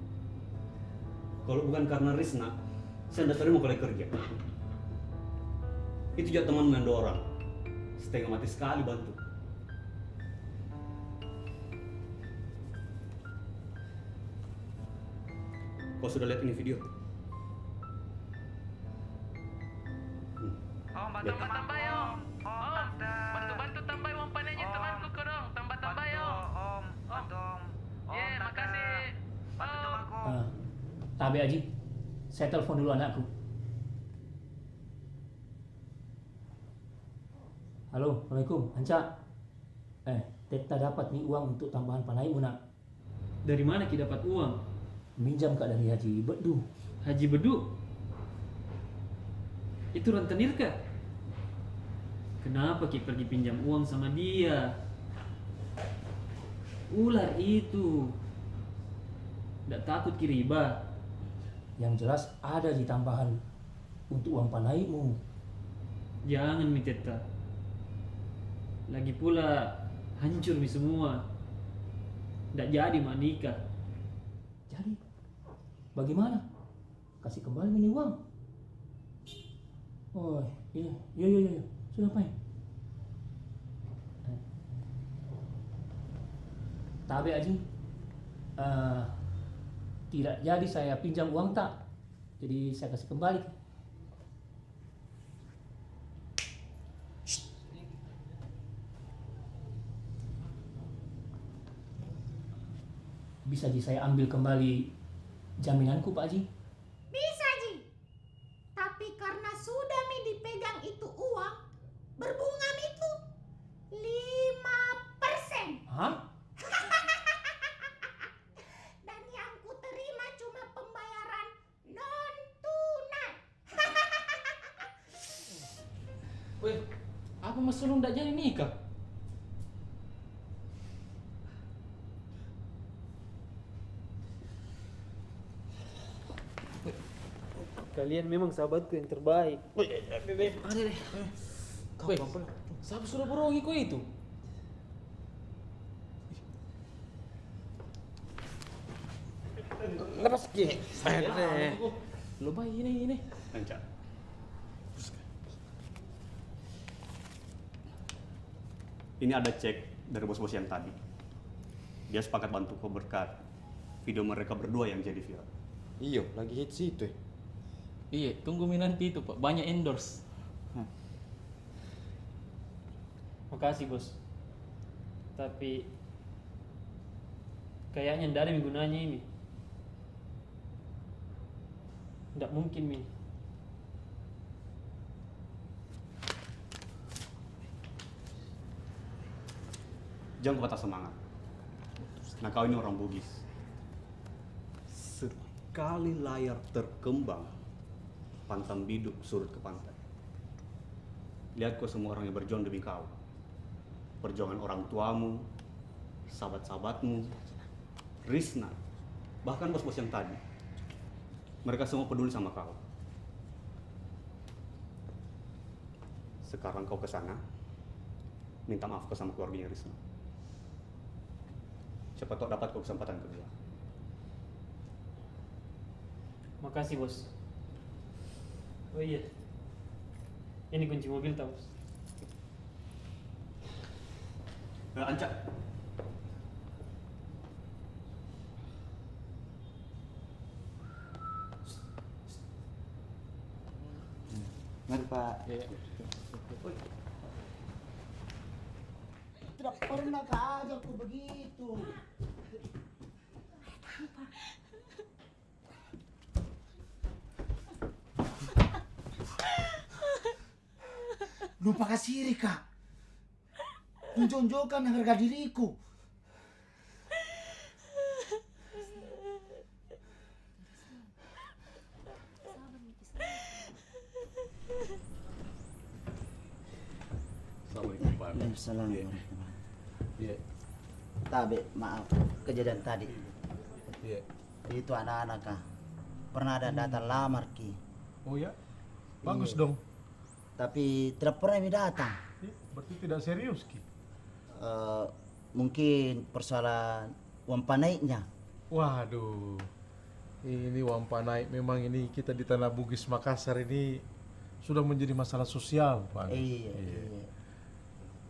Kalau bukan karena Risna, saya tidak terima kau kerja. Itu juga teman dengan 2 orang. Setengah mati sekali bantu. Kau sudah lihat ini video? Om, bantu tambah ya om. Om, bantu tambah uang panennya temanku kau dong. Tambah ya om. Om. Ye, makasih. Om. Tabe Haji, saya telepon dulu anakku. Halo, Assalamualaikum, Anca. Teta dapat nih uang untuk tambahan panaimu nak. Dari mana Ki dapat uang? Minjam kak dari Haji Bedu. Haji Bedu? Itu rentenir kah? Kenapa Ki pergi pinjam uang sama dia? Ular itu. Nggak takut Ki riba? Yang jelas ada di tambahan untuk uang panaimu. Jangan Mi Teta. Lagi pula hancur Mi semua. Nggak jadi mak nikah. Jadi bagaimana? Kasih kembali ini uang. Oh iya, iya. Sudah apa ya? Tabe Haji, tidak jadi saya pinjam uang tak. Jadi saya kasih kembali. Bisa saya ambil kembali jaminanku Pak Haji? Bisa Ji. Tapi karena sudah mi dipegang itu uang, berbunga itu 5%. Hah? Dan yang ku terima cuma pembayaran non tunai. Weh, apa Mas Sulung nggak jadi nikah? Kalian memang sahabatku yang terbaik. Ada deh. Weh, siapa sudah borongi kau itu? Lepas Ki. Lo baik ini. Anca. Ini ada cek dari bos-bos yang tadi. Dia sepakat bantu kau berkat video mereka berdua yang jadi viral. Iya, lagi hits itu. Iya, tunggu nanti itu Pak, banyak endorse. Makasih bos. Tapi kayaknya ndak ada gunanya ini. Ndak mungkin Mi. Jangan patah semangat. Nah kau ini orang Bugis. Sekali layar terkembang, pantang biduk surut ke pantai. Lihat kau semua orang yang berjuang demi kau. Perjuangan orang tuamu, sahabat-sahabatmu, Risna, bahkan bos-bos yang tadi. Mereka semua peduli sama kau. Sekarang kau ke sana, minta maaf ke sama keluarganya Risna. Siapa tahu dapat kau kesempatan kerja. Makasih bos. Oh iya. Ini kunci mobil tau bos. Anca. Mari Pak. Tidak pernah kajarku begitu. Lupa kasih iri Kak. Menjonjolkan harga diriku. Assalamualaikum Pak. Assalamualaikum. Iya. Tabe, maaf kejadian tadi. Iya. Itu anak-anak Kak. Pernah ada datang lamar Ki. Oh ya? Bagus Iya. dong. Tapi tidak pernah mi datang. Berarti tidak serius Ki. Mungkin persoalan uang panaiknya. Waduh. Ini uang panai memang ini kita di Tanah Bugis Makassar ini sudah menjadi masalah sosial, Pak. Iya.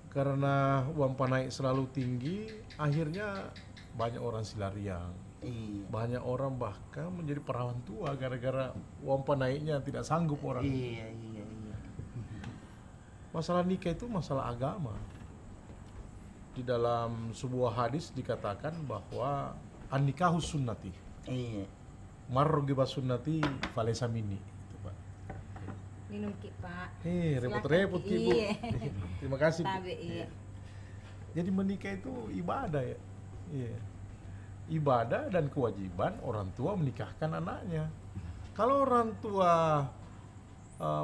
Karena uang panaik selalu tinggi, akhirnya banyak orang silariang. Iya. Banyak orang bahkan menjadi perawan tua gara-gara uang panaiknya tidak sanggup orang. Iya. Masalah nikah itu masalah agama. Di dalam sebuah hadis dikatakan bahwa an-nikahu sunnati. Iya. Marrogiba sunnati falesa mini. Minum Ki, Pak. Repot-repot Ki, Bu. Iya. Terima kasih. Tabe, iya. Jadi menikah itu ibadah ya. Iya. Ibadah dan kewajiban orang tua menikahkan anaknya. Kalau orang tua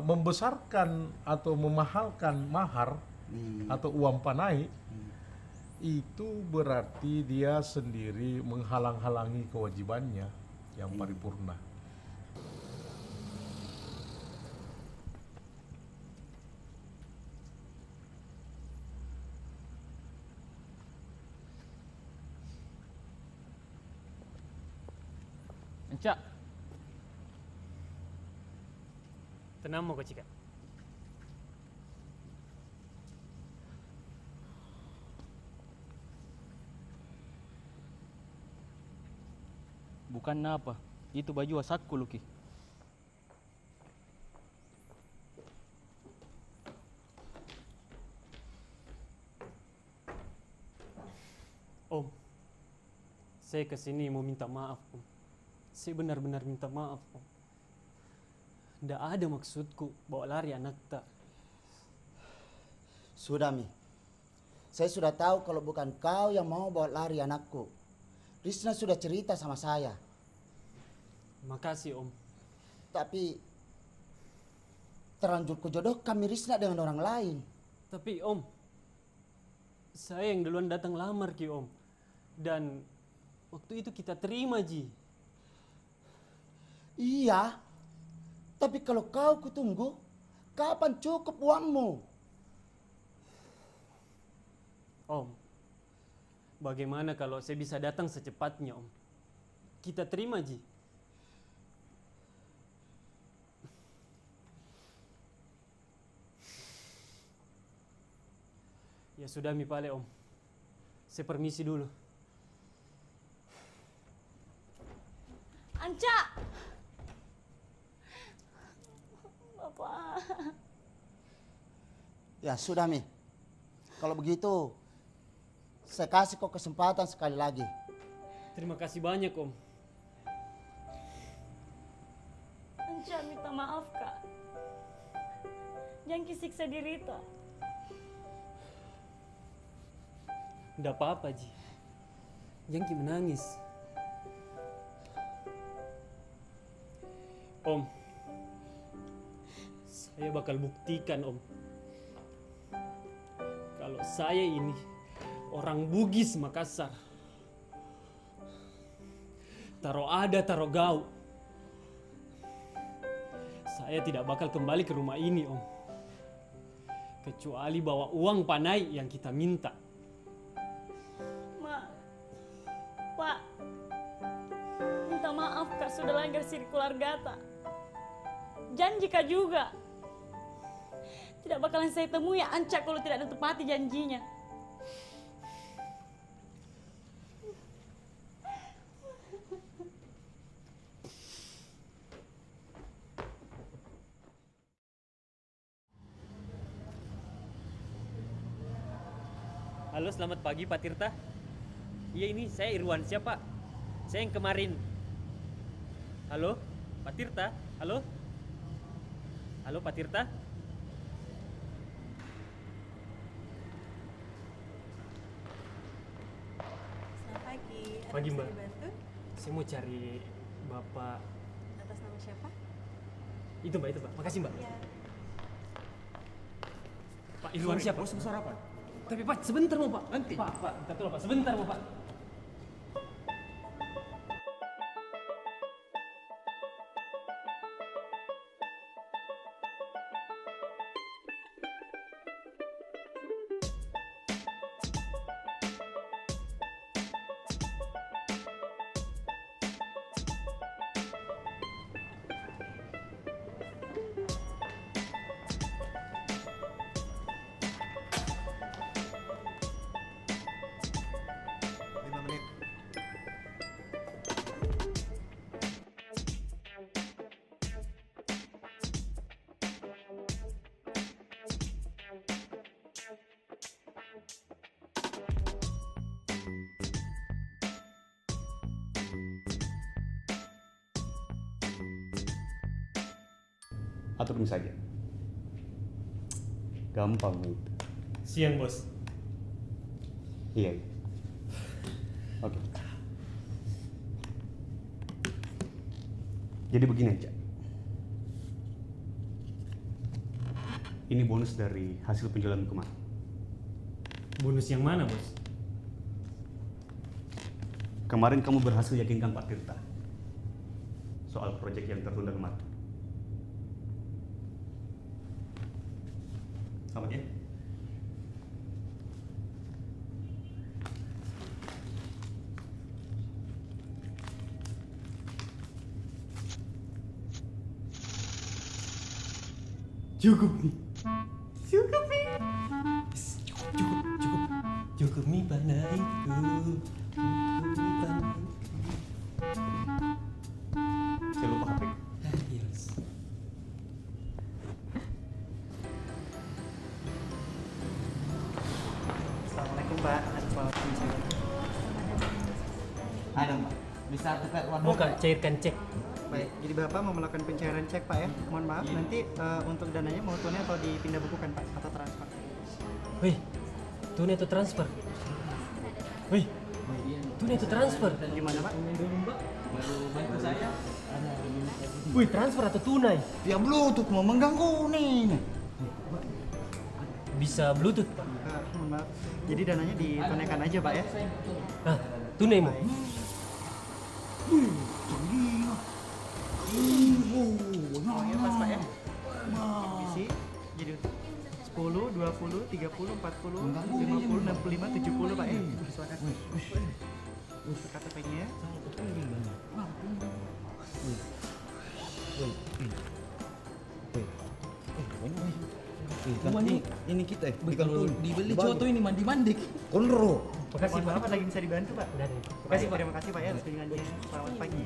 membesarkan atau memahalkan mahar atau uang panai, itu berarti dia sendiri menghalang-halangi kewajibannya yang paripurna. Encak. Tenang mo ko, Cika. Bukan apa, itu baju wasakku, Luki. Om, saya kesini mau minta maaf, Om. Saya benar-benar minta maaf, Om. Tidak ada maksudku bawa lari anak tak. Sudah, Mi. Saya sudah tahu kalau bukan kau yang mau bawa lari anakku. Risna sudah cerita sama saya. Makasih, Om. Tapi terlanjur kujodohkan Risna dengan orang lain. Tapi, Om, saya yang duluan datang lamar Ki, Om. Dan waktu itu kita terima, Ji. Iya. Tapi kalau kau kutunggu, kapan cukup uangmu? Om, bagaimana kalau saya bisa datang secepatnya, Om? Kita terima, Ji. Ya sudah, Mi Pale, Om. Saya permisi dulu. Anca! Bapak. Ya sudah, Mi. Kalau begitu, saya kasih kau kesempatan sekali lagi. Terima kasih banyak, Om. Anca minta maaf, Kak. Jangan siksa diri Rita. Tidak apa-apa, Ji. Jangan menangis. Om, saya bakal buktikan, Om. Kalau saya ini orang Bugis Makassar. Taro ada, taro gau. Saya tidak bakal kembali ke rumah ini, Om. Kecuali bawa uang panai yang kita minta. Pak, minta maaf Kak sudah langgar sirkular gata. Janji Kak juga. Tidak bakalan saya temui Anca kalau tidak ada tepati janjinya. Halo, selamat pagi Pak Tirta. Iya, ini saya Irwansyah, Pak. Saya yang kemarin. Halo, Pak Tirta. Halo. Halo, Pak Tirta. Selamat pagi. Ada Pagi, bisa Mbak. dibantu? Saya mau cari Bapak. Atas nama siapa? Itu, Mbak, itu, Pak. Makasih, Mbak. Ya. Pak Irwansyah, Pak. Bos sarapan. Tapi Pak, sebentar mau Pak. Nanti. Pak, minta tolong Pak. Sebentar mau Pak. Atur ini saja. Gampang itu. Siang, Bos. Iya. Oke. Jadi begini aja. Ini bonus dari hasil penjualan kemarin. Bonus yang mana, Bos? Kemarin kamu berhasil yakinkan Pak Tirta soal proyek yang tertunda kemarin. Selamat ya. Cukup nih. Cukup nih. Cukup nih panaiku. Saya lupa HP. Yes. Assalamualaikum Pak, atas waktu saya. Ada Mbak. Bisa tukar uang. Buka, cairkan cek. Baik, jadi Bapak mau melakukan pencairan cek Pak ya. Mohon maaf, nanti untuk dananya mau tunai atau dipindah bukukan Pak atau transfer. Wih, tunai atau transfer? Wih, tunai atau transfer? Gimana Pak? Baru bantu saya. Wih, transfer atau tunai? Ya Bluetooth mau mengganggu nih. Bisa Bluetooth, Pak. Mohon maaf. Jadi dananya ditunaikan aja Pak ya. Nah, tunai mau. Uangnya pas Pak ya. Isi jadi 10, 20, 30, 40, 50, 65, 70 Pak ya. Silakan. Untuk KTP-nya. Ini kita kalau dibeli coto ini mandi-mandi. Konro. Makasih Pak, apa lagi bisa dibantu Pak? Terima kasih Pak ya atas kunjungannya. Selamat pagi.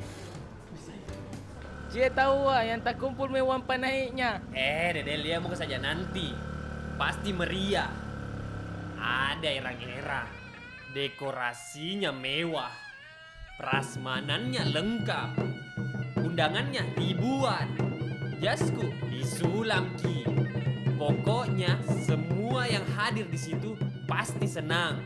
Cie tahu yang tak kumpul mewah naiknya. Dedel dia mau saja nanti. Pasti meriah. Ada erang-erang. Dekorasinya mewah. Prasmanannya lengkap. Undangannya ribuan. Jasku disulam Ki. Pokoknya semua yang hadir di situ pasti senang.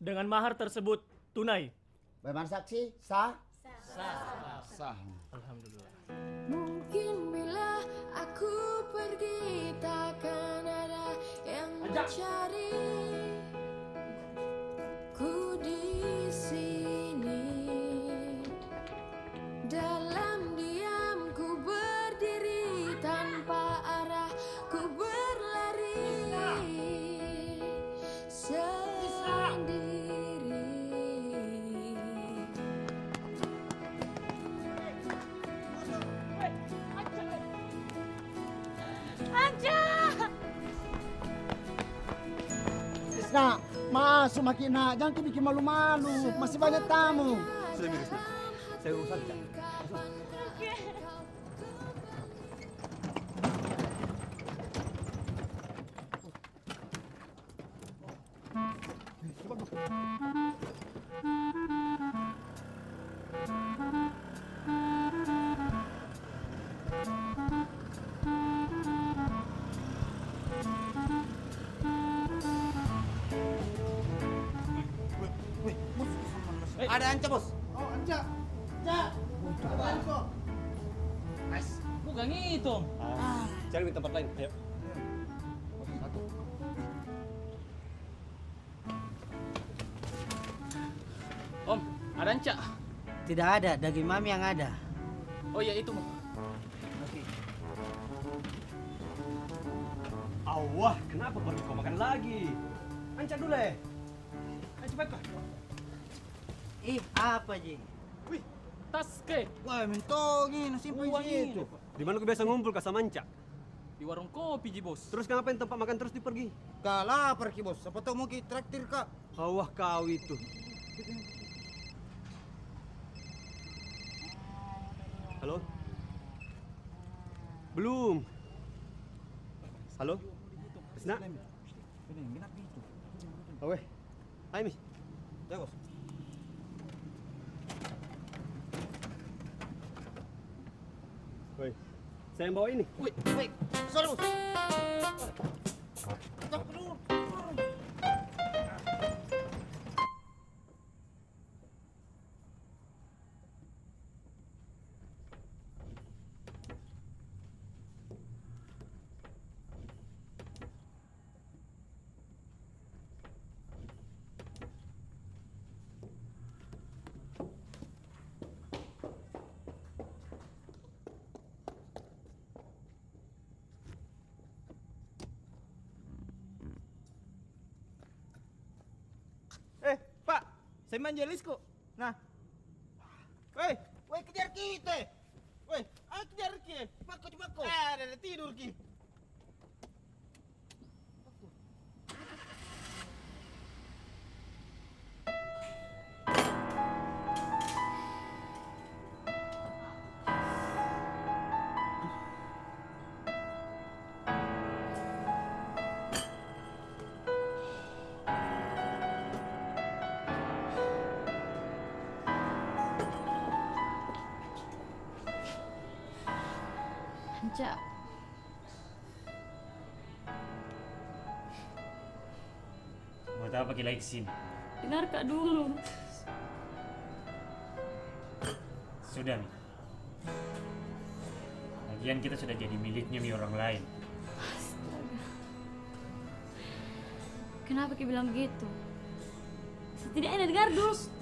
Dengan mahar tersebut tunai. Bagaimana saksi? Sah? Sah. Alhamdulillah. Mungkin bila aku pergi takkan ada yang mencari. Ku di sini dalam diam ku berdiri tanpa arah ku berlari sendiri. Nah, masuk Makina, jangan bikin malu-malu, masih banyak tamu. Sudah Mirisna, saya urusan Cak. Ada Anca bos. Oh Anca, Anca, ada Anca. Bukan itu. Cari di tempat lain, ayo. Om, ada Anca? Tidak ada, daging mami yang ada. Oh iya itu. Oke. Awah, kenapa baru kau makan lagi? Anca dulu ya. Cepat kok. Ih, apa Ji? Wih, tas ke? Wah, mentongi, nasi itu. Di mana kau biasa ngumpul sama Anca? Di warung kopi Ji bos. Terus ngapain tempat makan terus dipergi? Kak lapar ki bos, apa tau mau ki traktir kak? Awah kau itu. Halo? Belum. Halo? Bisna? Oke. Hai, Mi. Ya, bos. Woi, saya yang bawa ini. Woi, sorry bos. Pak, saya manjalis kok. Nah. Woi, kejar kita. Woi, ayo kejar kita. Cepat kok. Ada tidur ki. Anca, Buat apa kita like sini? dengar kak dulu. Sudah, Mi. Lagian kita sudah jadi miliknya Mi orang lain. Astaga. Kenapa Ki bilang begitu? Setidaknya dengar dulu.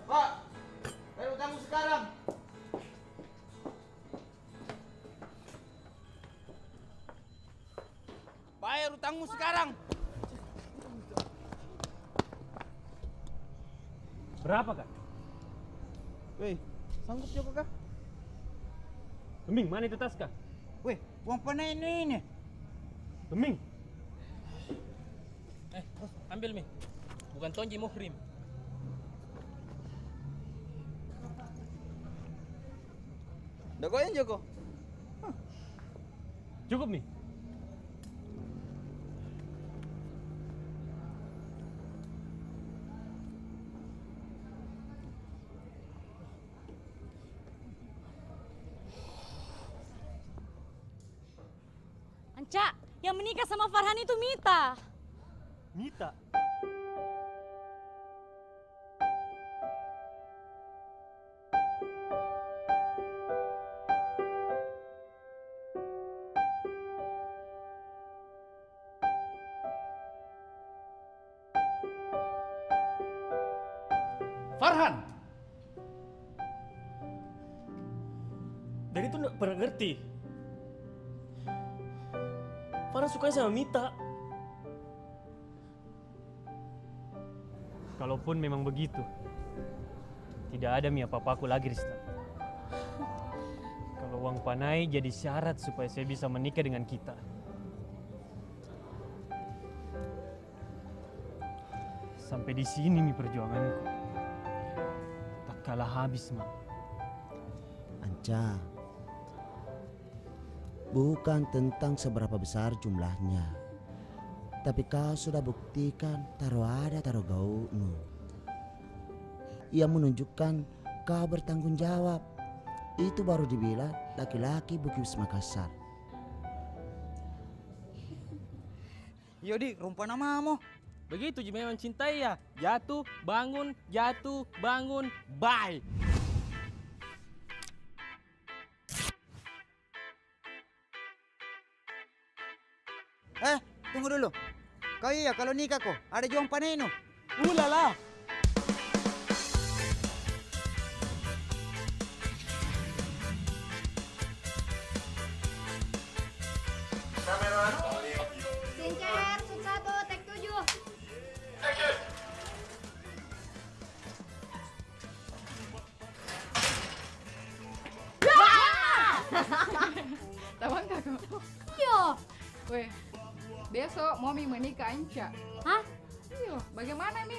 Pak, bayar utangmu sekarang. Bayar utangmu sekarang. Berapa, Kak? Weh, sanggup juga kah? Geming, mana itu tas, Kak? Weh, uang panai ini. Geming. Ambil Mi. Bukan Tonji Muhrim. Udah goyang Joko. Cukup nih. Anca, yang menikah sama Farhan itu Mita. Mita? Farhan! Dari itu nggak pernah ngerti. Farhan suka sama Mita. Kalaupun memang begitu, tidak ada Mi apa-apaku lagi, Rista. Kalau uang panai jadi syarat supaya saya bisa menikah dengan kita. Sampai di sini Mi perjuanganku. Tak kalah habis, Ma. Anca, bukan tentang seberapa besar jumlahnya, tapi kau sudah buktikan taruh ada taruh gaunu. Ia menunjukkan kau bertanggung jawab. Itu baru dibilang laki-laki Bukit Makassar. Yodi, rumpah namamu. Begitu memang cintai ya. Jatuh, bangun, bye. Tunggu dulu. Kau iya kalau nikah kok ada juang paneno. Ulala. Sincer, shoot 1, take 7. Weh, besok Momi menikah Anca. Hah? Iya, bagaimana Mi?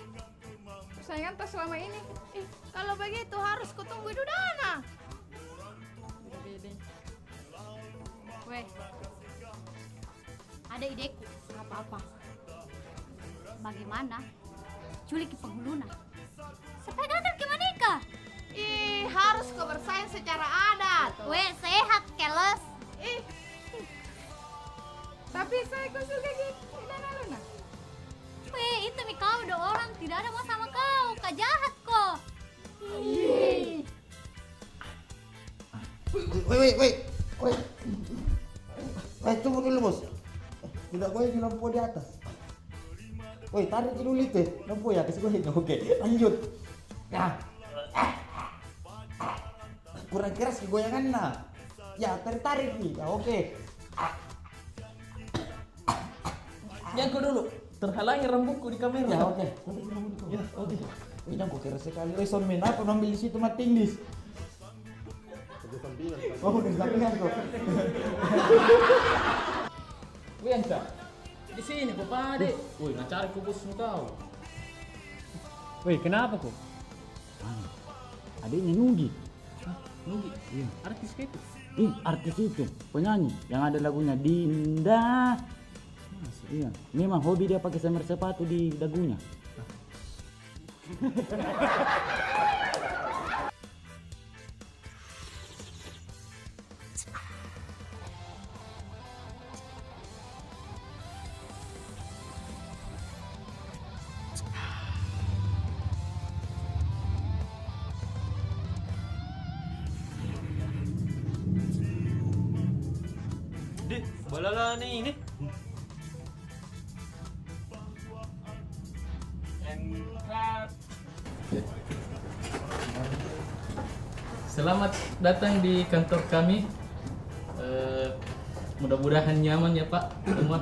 Persaingan tas selama ini. Kalau begitu harus kutunggu Dudana. Beda-beda. Weh, ada ideku. Apa-apa? Bagaimana culik penghuluna supaya gagal ke menikah? Harus kau bersaing secara adat. Weh, sehat keles. Tapi saya kau suka gitu, Dana Luna. Weh, itu mi kau udah orang tidak ada mau sama kau, kau jahat kok. Wait, tunggu dulu bos. Tidak gue di lampu di atas. Woi, tarik dulu itu. Lampu ya, kasih gue. Oke, lanjut. Nah. Kurang keras kegoyangan nah. Ya, tertarik nih. Ya, oke. Jangan dulu. Terhalangi rambutku di kamera. Ya, oke. Ya, oke. Jangan kok keras sekali. Woi, son main apa ngambil di situ mah tindis. Oh, udah sampingan kok. Wih Anca, di sini kok pade. Wih, nak cari kubusmu kau. Wih, kenapa kok? Adiknya Nugi. Nugi? Iya. Artis itu? Artis itu, penyanyi yang ada lagunya Dinda. Iya, memang hobi dia pakai semer sepatu di dagunya. Dik, balala nih ini. Selamat datang di kantor kami. Mudah-mudahan nyaman ya Pak semua.